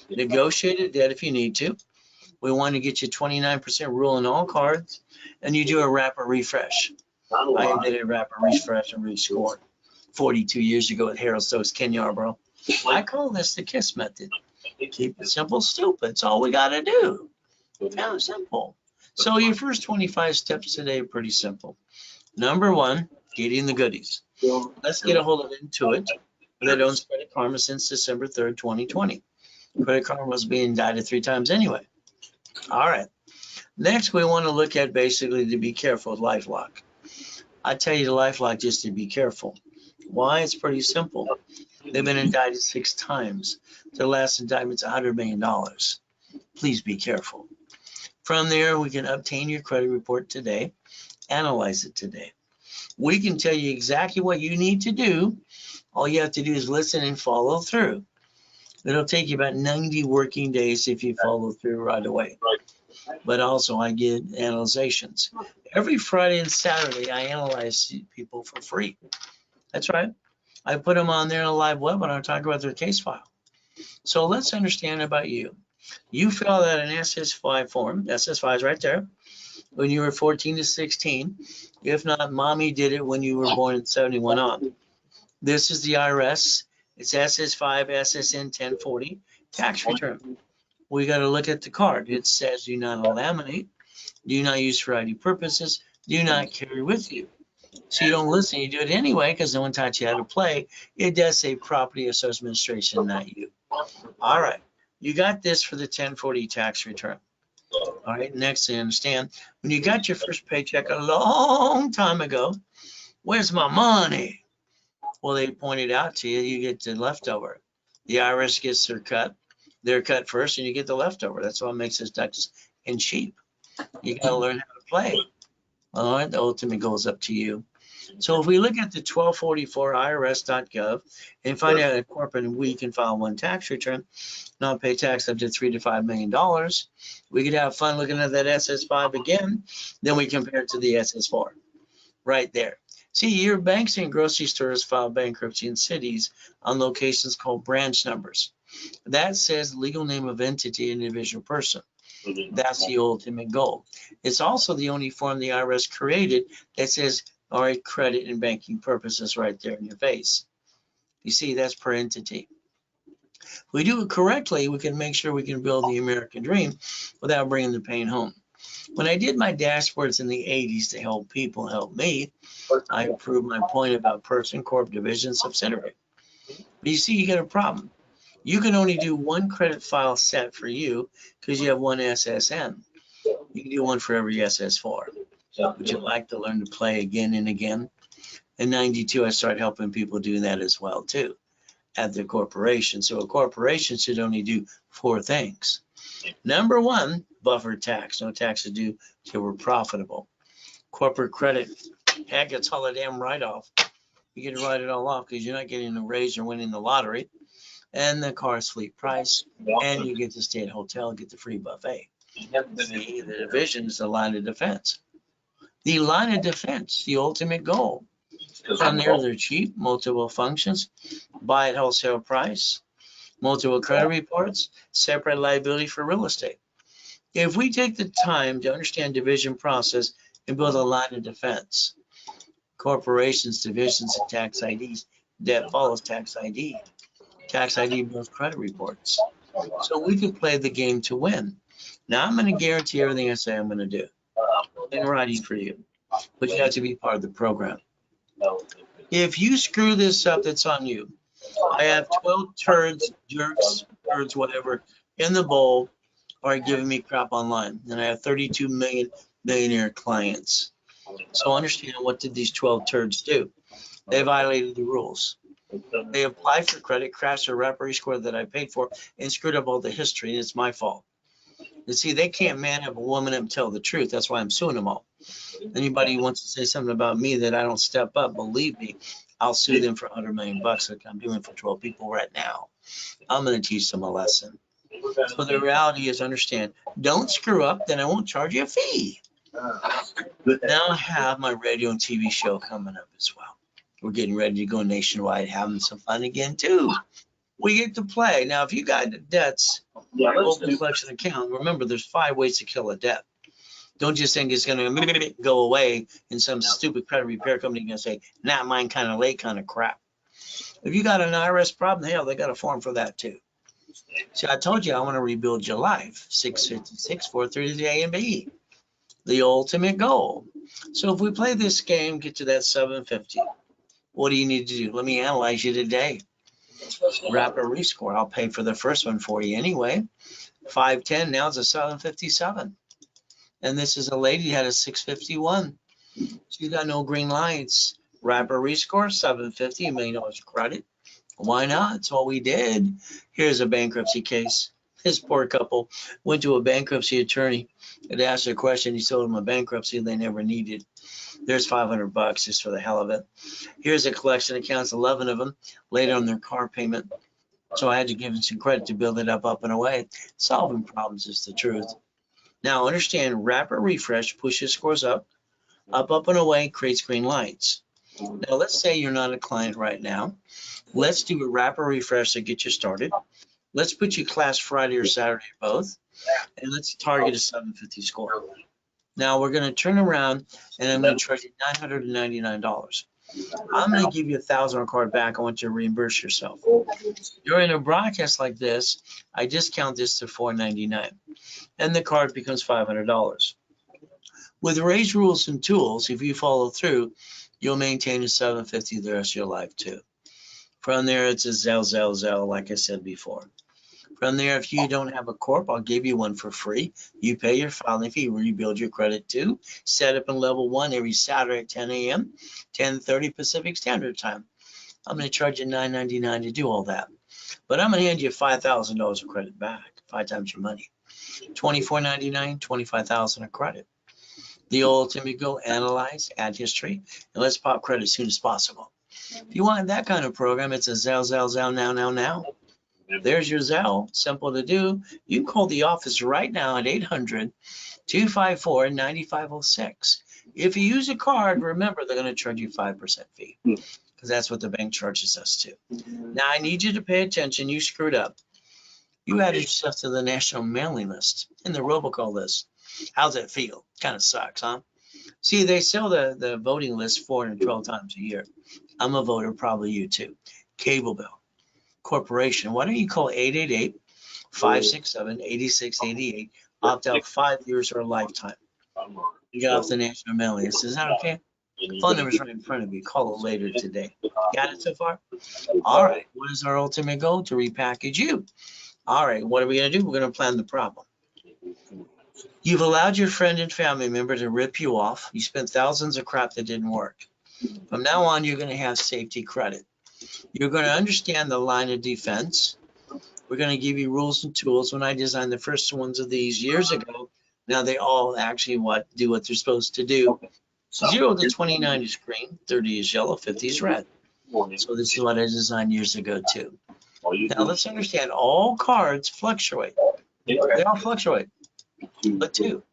Negotiate a debt if you need to. We want to get you 29% rule on all cards, and you do a wrapper refresh. I did a wrapper refresh and rescore 42 years ago at Harold Stokes, Ken Yarborough. I call this the KISS method. Keep it simple, stupid. It's all we got to do. Kind of simple. So your first 25 steps today are pretty simple. Number one, getting the goodies. Let's get a hold of Intuit that owns Credit Karma since December 3rd, 2020. Credit Karma was being indicted 3 times anyway. All right. Next, we want to look at basically to be careful with LifeLock. I tell you the LifeLock just to be careful. Why? It's pretty simple. They've been indicted 6 times. Their last indictment's $100 million. Please be careful. From there, we can obtain your credit report today, analyze it today. We can tell you exactly what you need to do. All you have to do is listen and follow through. It'll take you about 90 working days if you follow through right away. But also, I get analyzations. Every Friday and Saturday, I analyze people for free. That's right. I put them on there in a live webinar, talk about their case file. So let's understand about you. You filled out an SS5 form. SS5 is right there. When you were 14 to 16. If not, mommy did it when you were born in 71 on. This is the IRS. It's SS5, SSN 1040, tax return. We got to look at the card. It says do not laminate, do not use for ID purposes, do not carry with you. So you don't listen, you do it anyway because no one taught you how to play. It does say Property Assessment Administration, not you. All right, you got this for the 1040 tax return. All right, next thing, understand, when you got your first paycheck a long time ago, where's my money? Well, they pointed out to you, you get the leftover. The IRS gets their cut first, and you get the leftover. That's what makes us ducks and sheep. You gotta learn how to play. All right, the ultimate goal is up to you. So if we look at the 1244 IRS.gov and find out a corporate and we can file one tax return, not pay tax up to $3 to $5 million, we could have fun looking at that SS5 again. Then we compare it to the SS4 right there. See, your banks and grocery stores file bankruptcy in cities on locations called branch numbers. That says legal name of entity, individual person. That's the ultimate goal. It's also the only form the IRS created that says, all right, credit and banking purposes right there in your face. You see, that's per entity. If we do it correctly, we can make sure we can build the American dream without bringing the pain home. When I did my dashboards in the 80s to help people help me, I proved my point about person, corp, division, subsidiary. But you see, you get a problem. You can only do one credit file set for you because you have one SSN. You can do one for every SS4. Would you like to learn to play again and again? In 92, I started helping people do that as well too at the corporation. So a corporation should only do 4 things. Number 1, buffer tax. No taxes due till we're profitable. Corporate credit, heck, it's all a damn write-off. You get to write it all off because you're not getting a raise or winning the lottery. And the car's fleet price, and you get to stay at a hotel, get the free buffet. See, the division is the line of defense. The line of defense, the ultimate goal. From there, they're cheap, multiple functions, buy at wholesale price, multiple credit reports, separate liability for real estate. If we take the time to understand division process and build a line of defense, corporations, divisions, and tax IDs, that follows tax ID. Tax ID builds credit reports. So we can play the game to win. Now I'm going to guarantee everything I say I'm going to do in writing for you, but you have to be part of the program. If you screw this up, that's on you. I have 12 turds, jerks, birds, whatever, in the bowl are giving me crap online. And I have 32 million millionaire clients. So understand, what did these 12 turds do? They violated the rules. They applied for credit, crashed a Rapper score that I paid for, and screwed up all the history, and it's my fault. You see, they can't man up a woman up and tell the truth. That's why I'm suing them all. Anybody who wants to say something about me that I don't step up, believe me, I'll sue them for $100 million like I'm doing for 12 people right now. I'm going to teach them a lesson. So the reality is, understand, don't screw up, then I won't charge you a fee. Now I have my radio and TV show coming up as well. We're getting ready to go nationwide, having some fun again too. We get to play. Now, if you got debts, open collection account, remember there's 5 ways to kill a debt. Don't just think it's going to go away and some stupid credit repair company going to say, not mine, kind of late, kind of crap. If you got an IRS problem, hell, they got a form for that too. See, I told you I want to rebuild your life. 656, 433 A and B. The ultimate goal. So if we play this game, get to that 750. What do you need to do? Let me analyze you today. Rapper rescore. I'll pay for the first one for you anyway. 510, now it's a 757. And this is a lady who had a 651. She's got no green lights. Rapper rescore, 750, $1 million credit. Why not? It's what we did. Here's a bankruptcy case. This poor couple went to a bankruptcy attorney and asked a question. He sold them a bankruptcy they never needed. There's $500 just for the hell of it. Here's a collection accounts, 11 of them, later on their car payment. So I had to give them some credit to build it up and away. Solving problems is the truth. Now understand, Rapper refresh pushes scores up and away, creates green lights. Now let's say you're not a client right now. Let's do a Rapper refresh to get you started. Let's put you class Friday or Saturday both, and let's target a 750 score. Now we're going to turn around and I'm going to charge you $999. I'm going to give you $1,000 card back. I want you to reimburse yourself. During a broadcast like this, I discount this to $499, and the card becomes $500. With Ray's rules and tools, if you follow through, You'll maintain a 750 the rest of your life too. From there, it's a Zelle, like I said before. From there, if you don't have a corp, I'll give you one for free. You pay your filing fee, rebuild your credit too. Set up in level 1 every Saturday at 10 a.m., 10:30 Pacific Standard Time. I'm going to charge you $9.99 to do all that. But I'm going to hand you $5,000 of credit back, 5 times your money. $24.99, $25,000 of credit. The ultimate goal, analyze, add history, and let's pop credit as soon as possible. If you want that kind of program, it's a Zelle, now. There's your Zelle, simple to do. You can call the office right now at 800-254-9506. If you use a card, remember they're going to charge you 5% fee because that's what the bank charges us to. Now I need you to pay attention. You screwed up. You added yourself to the national mailing list and the robocall list. How's that feel? Kind of sucks, huh? See, they sell the voting list 412 times a year. I'm a voter, probably you too. Cable bill. Corporation, why don't you call 888-567-8688, opt out 5 years or a lifetime. You get off the national mailing list. Is that okay? Phone number's right in front of you. Call it later today. Got it so far? All right. What is our ultimate goal? To repackage you. All right. What are we going to do? We're going to plan the problem. You've allowed your friend and family member to rip you off. You spent thousands of crap that didn't work. From now on, you're going to have safety credit. You're going to understand the line of defense. We're going to give you rules and tools. When I designed the first ones of these years ago, now they all actually do what they're supposed to do. 0 to 29 is green, 30 is yellow, 50 is red. So this is what I designed years ago too. Now let's understand all cards fluctuate. They all fluctuate, but 2.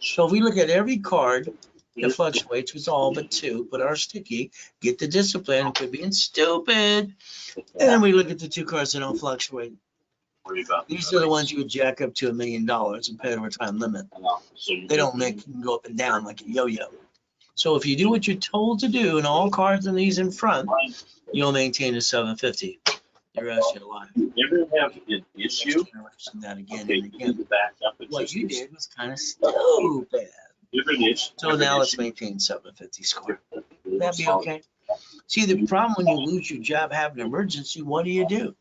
So if we look at every card, it fluctuates with all but 2, but are sticky. Get the discipline, quit being stupid. And then we look at the 2 cards that don't fluctuate. These are the ones you would jack up to $1 million and pay over time limit. They don't make you go up and down like a yo-yo. So if you do what you're told to do and all cards and these in front, you'll maintain a 750 the rest of your life. You ever have an issue? That again Okay, and you again. need to back up. It's What just you this did was kind of stupid. different issue- So different now let's issue. maintain 750 score. That'd be okay. See, the problem when you lose your job, have an emergency, what do?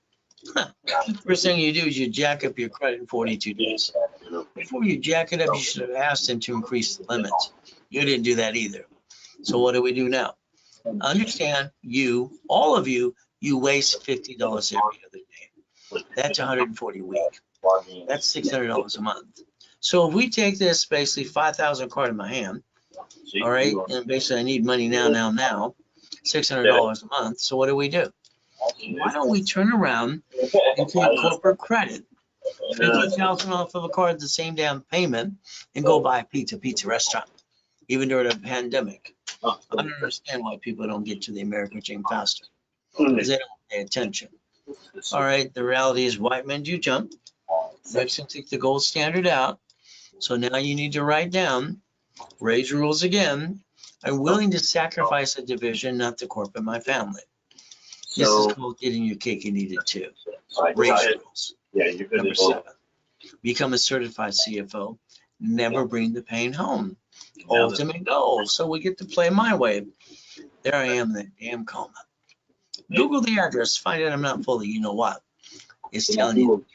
First thing you do is you jack up your credit in 42 days. Before you jack it up, you should have asked them to increase the limits. You didn't do that either. So what do we do now? Understand, all of you waste $50 every other day. That's 140 a week. That's $600 a month. So if we take this, basically 5,000 card in my hand, all right, and basically I need money now, $600 a month. So what do? Why don't we turn around and take corporate credit, 50,000 off of a card, the same damn payment, and go buy a pizza restaurant, even during a pandemic. I don't understand why people don't get to the American dream faster, because they don't pay attention. All right, the reality is white men do jump. Mexicans take the gold standard out. So now you need to write down, raise rules again. I'm willing to sacrifice a division, not the corporate, my family. This is called getting your cake and eat it too. Raise rules. Yeah, you're gonna Number 7, become a certified CFO. Never bring the pain home. Ultimate goal. So we get to play my way. There I am in the damn coma. Google the address. Find out I'm not fully, you know what. It's telling you.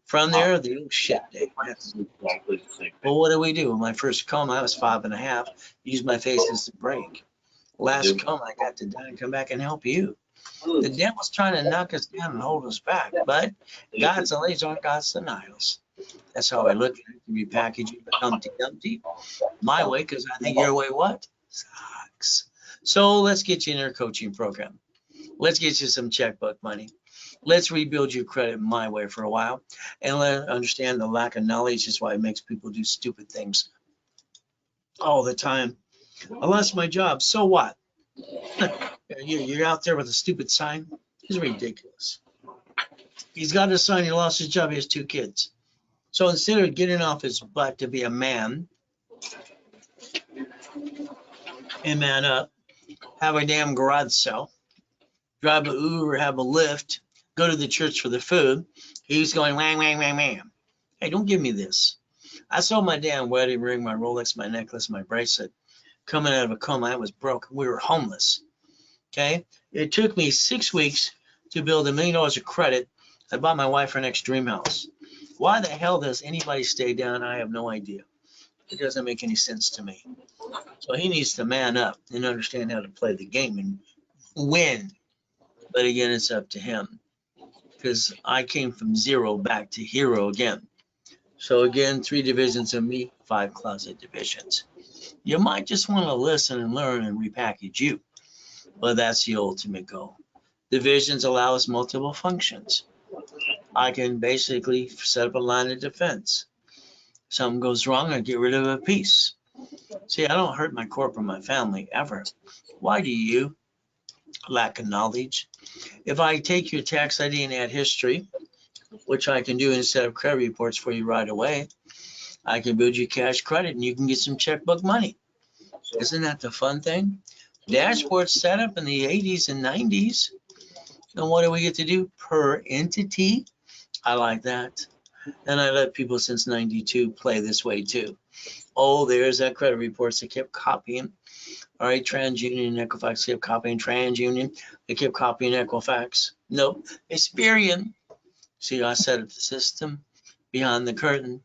From there, the old shit day. Well, what do we do? In my first coma, I was 5.5. Used my face as the brake. Last coma, I got to die and come back and help you. The devil's trying to knock us down and hold us back, but God's delays aren't God's denials. That's how I look at it. Repackage it, Humpty Dumpty. My way, because I think your way what? Sucks. So let's get you in our coaching program. Let's get you some checkbook money. Let's rebuild your credit my way for a while. And let understand the lack of knowledge is why it makes people do stupid things all the time. I lost my job. So what? You're out there with a stupid sign. It's ridiculous. He's got a sign. He lost his job. He has 2 kids. So instead of getting off his butt to be a man and man up, have a damn garage sale, drive a Uber, have a Lyft, go to the church for the food, he's going whang, whang, whang, whang. Hey, don't give me this. I sold my damn wedding ring, my Rolex, my necklace, my bracelet, coming out of a coma. I was broke. We were homeless. Okay. It took me 6 weeks to build $1 million of credit. I bought my wife her next dream house. Why the hell does anybody stay down? I have no idea. It doesn't make any sense to me. So he needs to man up and understand how to play the game and win. But again, it's up to him, because I came from zero back to hero again. So again, 3 divisions of me, 5 closet divisions. You might just want to listen and learn and repackage you, but that's the ultimate goal. Divisions allow us multiple functions. I can basically set up a line of defense. Something goes wrong, I get rid of a piece. See, I don't hurt my corp or my family ever. Why do you? Lack of knowledge. If I take your tax ID and add history, which I can do instead of credit reports for you right away, I can build you cash credit and you can get some checkbook money. Isn't that the fun thing? Dashboard set up in the 80s and 90s. And what do we get to do per entity? I like that. And I let people since 92 play this way too. Oh, there's that credit reports they kept copying. All right, TransUnion and Equifax kept copying TransUnion. They kept copying Equifax. Nope, Experian. See, I set up the system behind the curtain.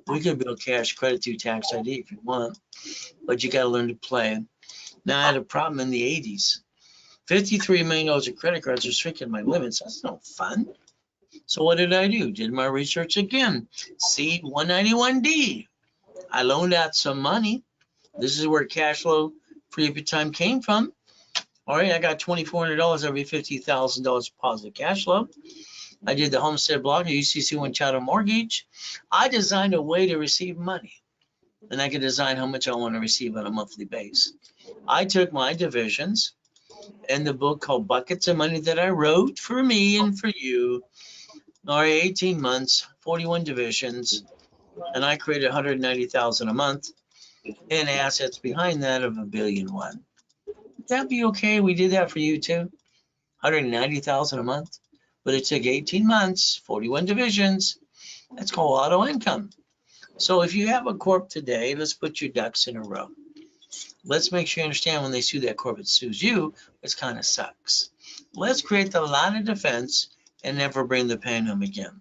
We can build cash credit through tax ID if you want, but you got to learn to play. Now, I had a problem in the 80s. $53 million of credit cards restricted my limits. That's no fun. So what did I do? Did my research again. Seed 191D. I loaned out some money. This is where cash flow free up your time came from. All right, I got $2,400 every $50,000 positive cash flow. I did the homestead block, the UCC one chattel mortgage. I designed a way to receive money, and I can design how much I want to receive on a monthly basis. I took my divisions and the book called Buckets of Money that I wrote for me and for you. All right, 18 months, 41 divisions, and I created $190,000 a month and assets behind that of $1.1 billion. Would that be okay? We did that for you too. $190,000 a month, but it took 18 months, 41 divisions. That's called auto income. So if you have a corp today, let's put your ducks in a row. Let's make sure you understand when they sue that corp, it sues you, it kind of sucks. Let's create the line of defense and never bring the pain home again.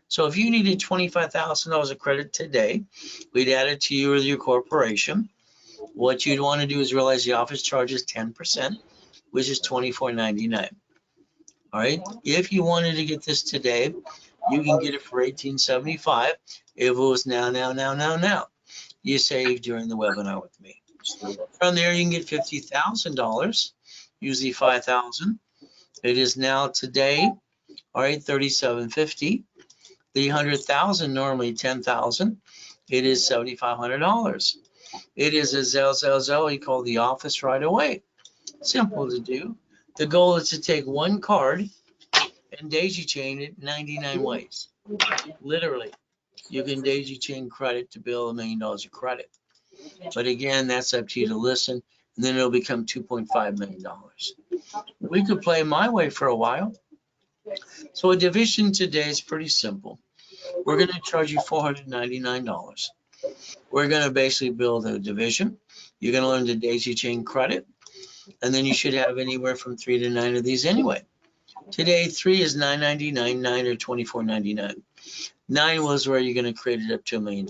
So if you needed $25,000 of credit today, we'd add it to you or your corporation. What you'd want to do is realize the office charges 10%, which is $24.99. All right. If you wanted to get this today, you can get it for $18.75. If it was now. You save during the webinar with me. From there, you can get $50,000, usually $5,000. It is now today, all right, $37.50. The $100,000, normally $10,000. It is $7,500. It is a Zelle. You call the office right away. Simple to do. The goal is to take one card and daisy chain it 99 ways. Literally, you can daisy chain credit to build $1 million of credit. But again, that's up to you to listen, and then it'll become $2.5 million. We could play my way for a while. So a division today is pretty simple. We're going to charge you $499. We're going to basically build a division. You're going to learn the daisy chain credit, and then you should have anywhere from 3 to 9 of these anyway. Today, 3 is $9.99, 9 or $24.99. 9 was where you're going to create it up to $1 million.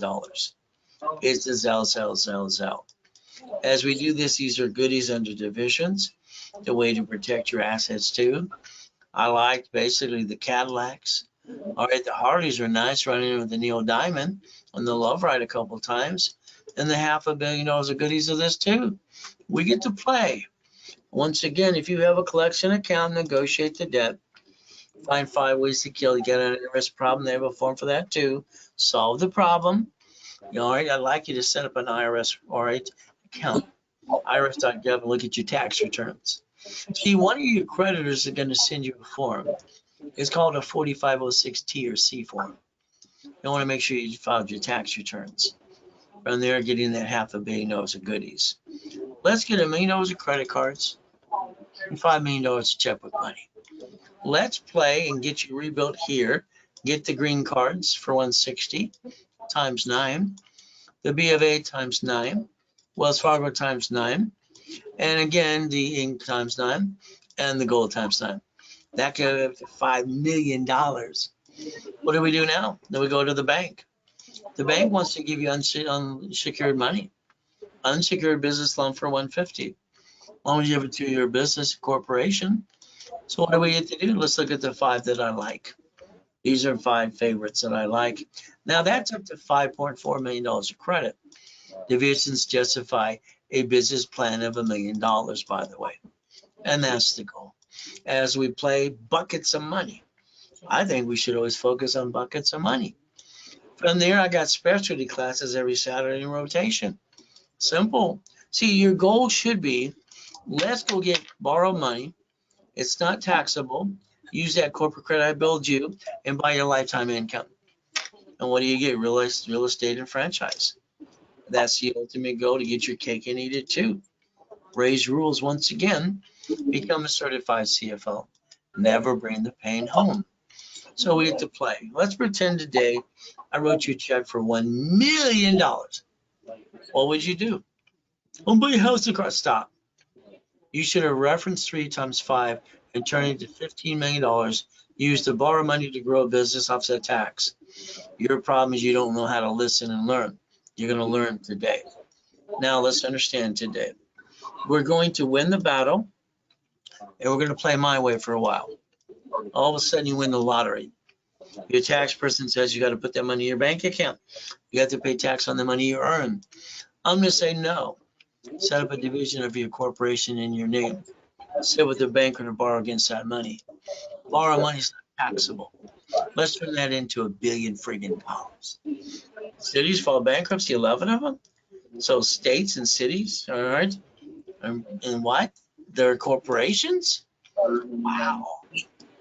It's the Zelle. As we do this, these are goodies under divisions, the way to protect your assets too. I liked basically the Cadillacs. All right, the Harleys are nice, running with the Neil Diamond on the Love Ride a couple times. And the $500 million of goodies of this too. We get to play. Once again, if you have a collection account, negotiate the debt. Find 5 ways to kill. You get an IRS problem, they have a form for that too. Solve the problem. All right, I'd like you to set up an IRS, all right, account, irs.gov, and look at your tax returns. See, one of your creditors is going to send you a form. It's called a 4506T or C form. You want to make sure you filed your tax returns. From there, getting that $500 million of goodies. Let's get $1 million of credit cards and $5 million of checkbook money. Let's play and get you rebuilt here. Get the green cards for 160 times 9. The B of A times 9. Wells Fargo times 9, and again, the ink times 9, and the gold times 9. That could up to $5 million. What do we do now? Then we go to the bank. The bank wants to give you unsecured money, unsecured business loan for $150. As long as you have a 2-year business corporation. So what do we get to do? Let's look at the 5 that I like. These are 5 favorites that I like. Now that's up to $5.4 million of credit. Divisions justify a business plan of $1 million, by the way. And that's the goal. As we play buckets of money, I think we should always focus on buckets of money. From there, I got specialty classes every Saturday in rotation. Simple. See, your goal should be, let's go get borrowed money. It's not taxable. Use that corporate credit I build you and buy your lifetime income. And what do you get? Real estate and franchise. That's the ultimate goal, to get your cake and eat it too. Raise rules once again. Become a certified CFO. Never bring the pain home. So we get to play. Let's pretend today I wrote you a check for $1 million. What would you do? Oh, buy a house across. Stop. You should have referenced 3 times 5 and turn it into $15 million. Use to borrow money to grow a business, offset tax. Your problem is you don't know how to listen and learn. You're going to learn today. Now let's understand today. We're going to win the battle, and we're going to play my way for a while. All of a sudden you win the lottery. Your tax person says you got to put that money in your bank account. You have to pay tax on the money you earn. I'm going to say no. Set up a division of your corporation in your name. Sit with the banker to borrow against that money. Borrow money is not taxable. Let's turn that into $1 billion friggin' dollars. Cities file bankruptcy, 11 of them. So states and cities, all right, and what? They're corporations? Wow.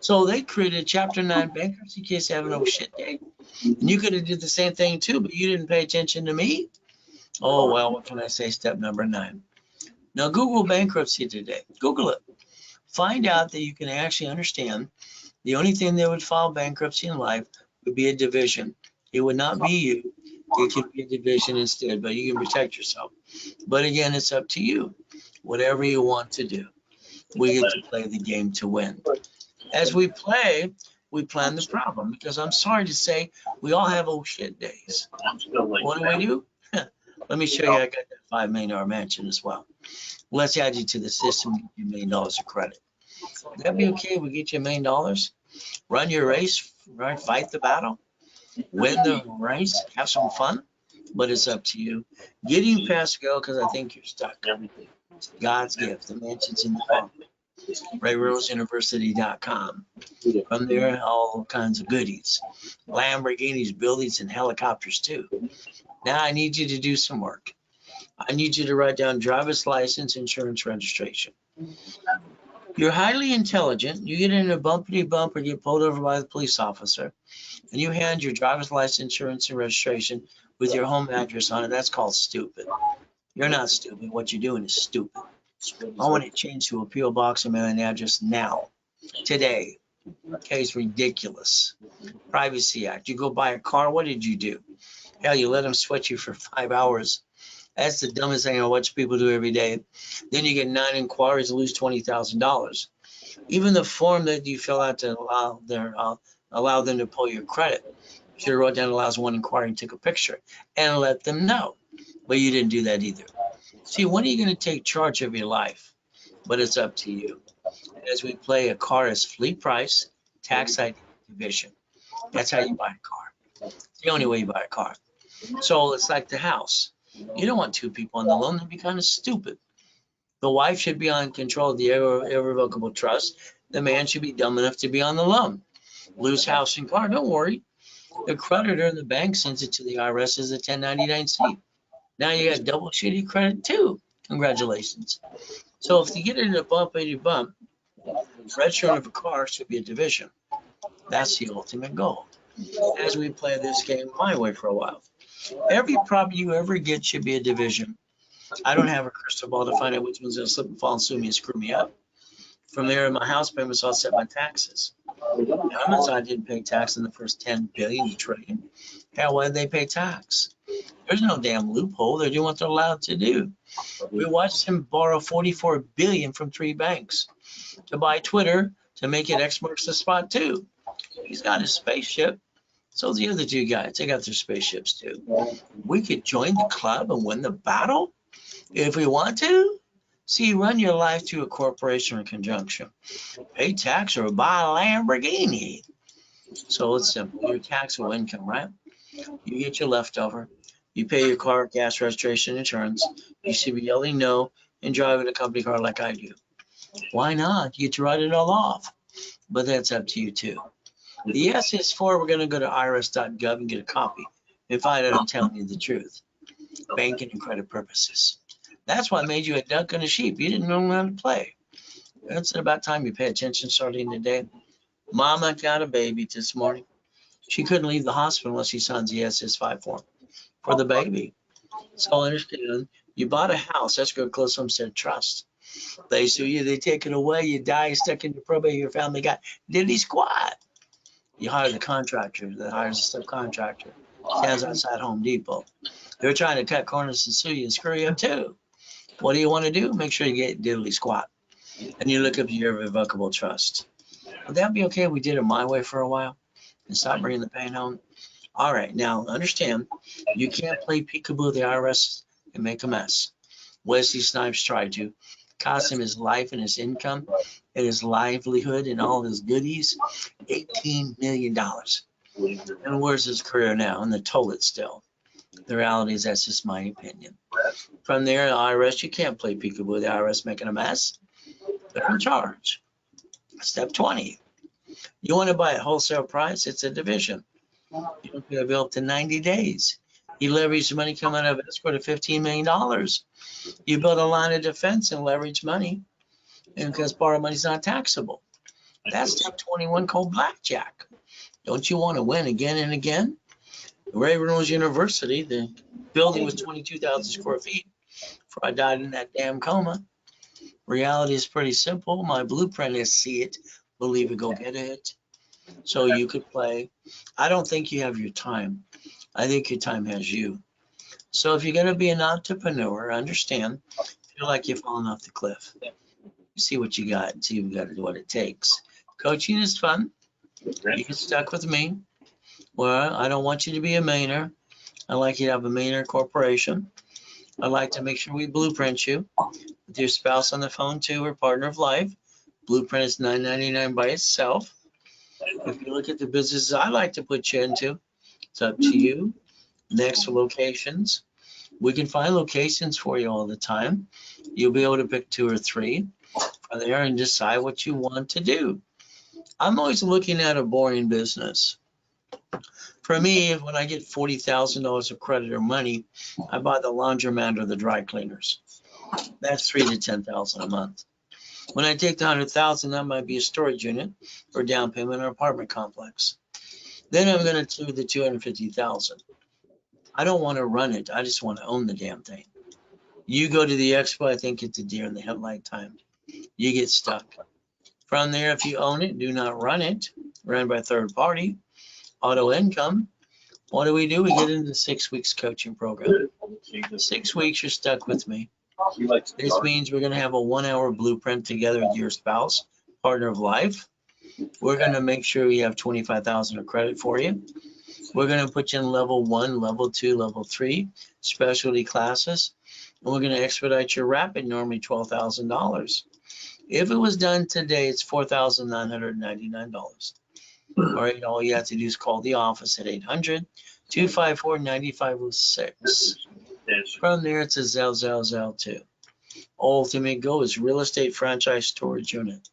So they created Chapter 9 bankruptcy case having no shit day. And you could have did the same thing too, but you didn't pay attention to me. Oh, well, what can I say? Step number 9. Now Google bankruptcy today. Google it. Find out that you can actually understand the only thing that would file bankruptcy in life would be a division. It would not be you. It could be a division instead, but you can protect yourself. But again, it's up to you. Whatever you want to do. We get to play the game to win. As we play, we plan the problem, because I'm sorry to say, we all have oh shit days. What do? Let me show you. I got that $5 million mansion as well. Let's add you to the system, get you $1 million of credit. Would that be okay? We get you $1 million, run your race, right? Fight the battle, win the race, have some fun, but it's up to you. Getting past go, because I think you're stuck. God's gift. The mansion's in the phone. RayRoseUniversity.com. From there, all kinds of goodies. Lamborghinis, buildings, and helicopters too. Now I need you to do some work. I need you to write down driver's license, insurance, registration. You're highly intelligent. You get in a bumpity bump or get pulled over by the police officer, and you hand your driver's license, insurance, and registration with your home address on it. That's called stupid. You're not stupid. What you're doing is stupid. I want it changed to a P.O. Box and mailing address now, today. Okay, it's ridiculous. Privacy Act. You go buy a car. What did you do? Hell, you let them sweat you for 5 hours. That's the dumbest thing I watch people do every day. Then you get 9 inquiries and lose $20,000. Even the form that you fill out to allow them to pull your credit, you should have wrote down allows 1 inquiry and took a picture and let them know. But you didn't do that either. See, when are you going to take charge of your life? But it's up to you. As we play, a car is fleet price, tax ID division. That's how you buy a car. It's the only way you buy a car. So it's like the house. You don't want 2 people on the loan. That'd be kind of stupid. The wife should be on control of the irrevocable trust. The man should be dumb enough to be on the loan. Lose house and car, don't worry. The creditor in the bank sends it to the IRS as a 1099-C. Now you got double shitty credit too. Congratulations. So if you get in a bumpity bump, registering of a car should be a division. That's the ultimate goal. As we play this game my way for a while. Every problem you ever get should be a division. I don't have a crystal ball to find out which one's going to slip and fall and sue me and screw me up. From there, my house payments offset my taxes. Amazon didn't pay tax in the first 10 billion trillion. Hell, why did they pay tax? There's no damn loophole. They're doing what they're allowed to do. We watched him borrow 44 billion from 3 banks to buy Twitter to make it X marks the spot too. He's got his spaceship. So the other 2 guys, they got their spaceships too. We could join the club and win the battle if we want to. See, run your life through a corporation or conjunction. Pay tax or buy a Lamborghini. So it's simple. Your taxable income, right? You get your leftover. You pay your car, gas, registration, insurance. You CBLE no and drive a company car like I do. Why not? You get to write it all off. But that's up to you too. The SS4, we're going to go to irs.gov and get a copy and find out I'm telling you the truth. Banking and credit purposes. That's what made you a duck and a sheep. You didn't know how to play. It's about time you pay attention starting today. Mama got a baby this morning. She couldn't leave the hospital unless she signs the SS5 form for the baby. So understand, you bought a house, that's going to close homestead trust. They sue you, they take it away, you die, stuck in your probate, your family got diddly squat. You hire the contractor that hires the subcontractor, stands outside Home Depot. They're trying to cut corners and sue you and screw you up too. What do you want to do? Make sure you get diddly squat. And you look up your irrevocable trust. Would that be okay if we did it my way for a while and stop bringing the pain home? All right, now understand, you can't play peekaboo with the IRS and make a mess. Wesley Snipes tried to. Cost him his life and his income and his livelihood and all his goodies, $18 million. And where's his career now? In the toilet still. The reality is that's just my opinion. From there, the IRS, you can't play peekaboo with the IRS making a mess. They're in charge. Step 20. You want to buy at wholesale price, it's a division. You don't pay a bill up to 90 days. You leverage the money coming out of escrow to $15 million. You build a line of defense and leverage money, and because borrowed money is not taxable. That's step 21 called blackjack. Don't you want to win again and again? Ray Reynolds University, the building was 22,000 square feet before I died in that damn coma. Reality is pretty simple. My blueprint is see it, believe it, go get it. So you could play. I don't think you have your time. I think your time has you. So if you're going to be an entrepreneur, understand, feel like you're falling off the cliff. See what you got and see what it takes. Coaching is fun. You get stuck with me. Well, I don't want you to be a millionaire. I like you to have a millionaire corporation. I like to make sure we blueprint you with your spouse on the phone too, or partner of life. Blueprint is $9.99 by itself. If you look at the businesses I like to put you into, it's up to you. Next, locations. We can find locations for you all the time. You'll be able to pick 2 or 3 from there and decide what you want to do. I'm always looking at a boring business. For me, when I get $40,000 of credit or money, I buy the laundromat or the dry cleaners. That's $3,000 to $10,000 a month. When I take the $100,000, that might be a storage unit or down payment or apartment complex. Then I'm going to do the $250,000. I don't want to run it. I just want to own the damn thing. You go to the expo, I think it's a deer in the headlight time. You get stuck. From there, if you own it, do not run it. Run by a third party. Auto income. What do? We get into the 6 weeks coaching program. 6 weeks, you're stuck with me. This means we're going to have a 1-hour blueprint together with your spouse, partner of life. We're going to make sure we have $25,000 of credit for you. We're going to put you in level 1, level 2, level 3 specialty classes. And we're going to expedite your rapid, normally $12,000. If it was done today, it's $4,999. All right, all you have to do is call the office at 800-254-9506. From there, it's a Zell too. Ultimate goal is real estate franchise storage unit.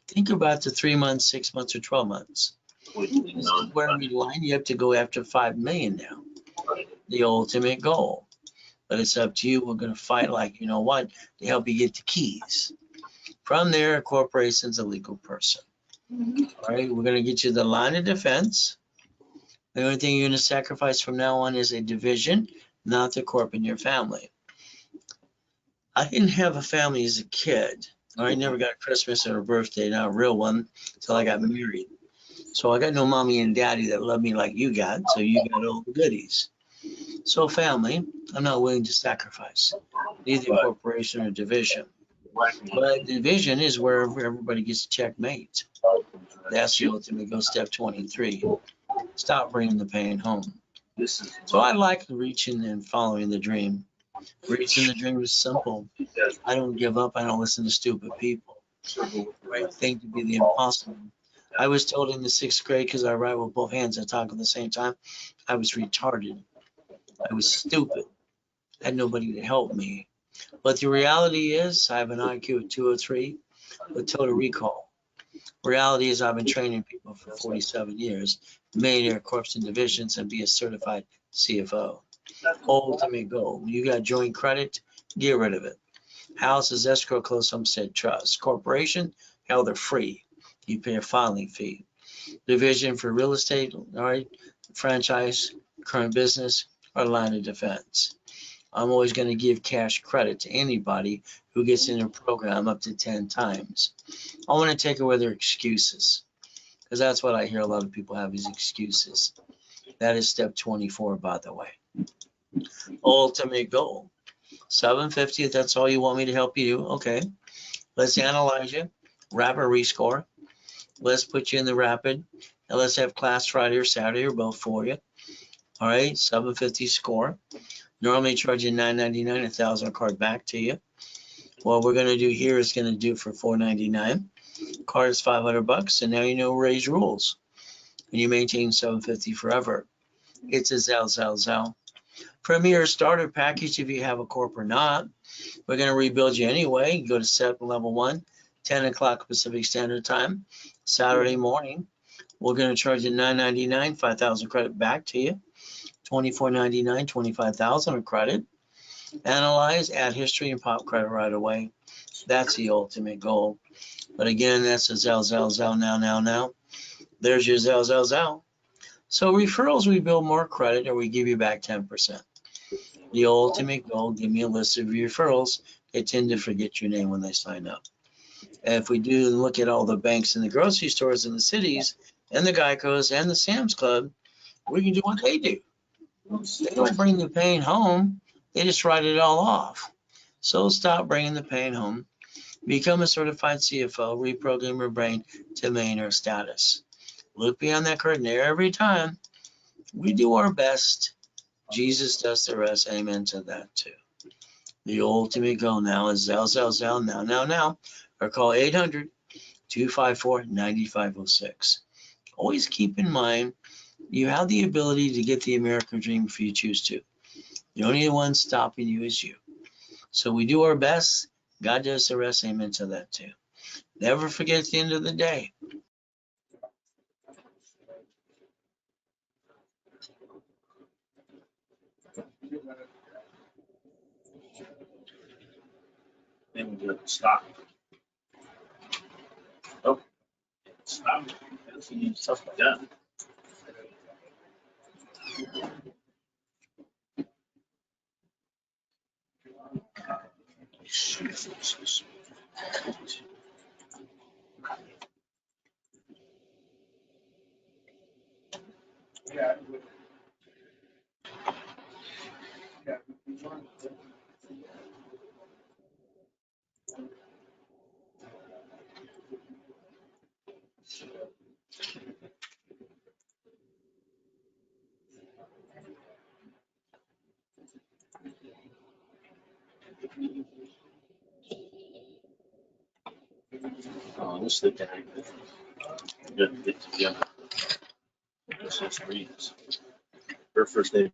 Think about the 3 months, 6 months, or 12 months. This is where we line you up to go after 5 million now. The ultimate goal. But it's up to you. We're going to fight like, you know what, to help you get the keys. From there, a corporation's a legal person. All right, we're going to get you the line of defense. The only thing you're going to sacrifice from now on is a division, not the corp in your family. I didn't have a family as a kid. I never got Christmas or a birthday, not a real one, until I got married. So I got no mommy and daddy that love me like you got, so you got all the goodies. So family, I'm not willing to sacrifice either corporation or division. But division is where everybody gets checkmate. That's the ultimate goal, step 23. Stop bringing the pain home. So I like reaching and following the dream. Reaching the dream is simple. I don't give up. I don't listen to stupid people. Right thing to be the impossible. I was told in the 6th grade, because I write with both hands and talk at the same time, I was retarded. I was stupid. I had nobody to help me. But the reality is I have an IQ of 203 with total recall. Reality is I've been training people for 47 years, Millionaire Corps and divisions, and be a certified CFO. Ultimate goal. You got joint credit, get rid of it. Houses, escrow, closed homestead trust. Corporation, hell, they're free. You pay a filing fee. Division for real estate, all right, franchise, current business, or line of defense. I'm always going to give cash credit to anybody who gets in a program up to 10 times. I want to take away their excuses, because that's what I hear a lot of people have is excuses. That is step 24, by the way. Ultimate goal. 750, if that's all you want me to help you do, okay. Let's analyze you, rapid rescore. Let's put you in the rapid, and let's have class Friday or Saturday or both for you. All right, 750 score. Normally charge you $9.99, $1,000 card back to you. What we're gonna do here is gonna do for $4.99. Card is $500, and now you know Ray's rules. And you maintain 750 forever. It's a Zell. Premier starter package if you have a corp or not. We're gonna rebuild you anyway. You go to SEP level 1, 10 o'clock Pacific Standard Time, Saturday morning. We're gonna charge you $9.99, 5,000 credit back to you. $24.99, 25,000 of credit. Analyze, add history, and pop credit right away. That's the ultimate goal. But again, that's a Zell, now. There's your Zell. So referrals, we build more credit or we give you back 10%. The ultimate goal, give me a list of your referrals. They tend to forget your name when they sign up. And if we do look at all the banks and the grocery stores in the cities and the Geicos and the Sam's Club, we can do what they do. They don't bring the pain home. They just write it all off. So stop bringing the pain home. Become a certified CFO. Reprogram your brain to millionaire status. Look beyond that curtain every time. We do our best. Jesus does the rest. Amen to that too. The ultimate goal now is Zell, now. Or call 800-254-9506. Always keep in mind, you have the ability to get the American dream if you choose to. The only one stopping you is you. So we do our best. God does the rest. Amen to that too. Never forget at the end of the day. Then we have to stop. Oh, stop. That's stuff done. Oh, this is the guy. Good, get together. This is Reed's. Her first name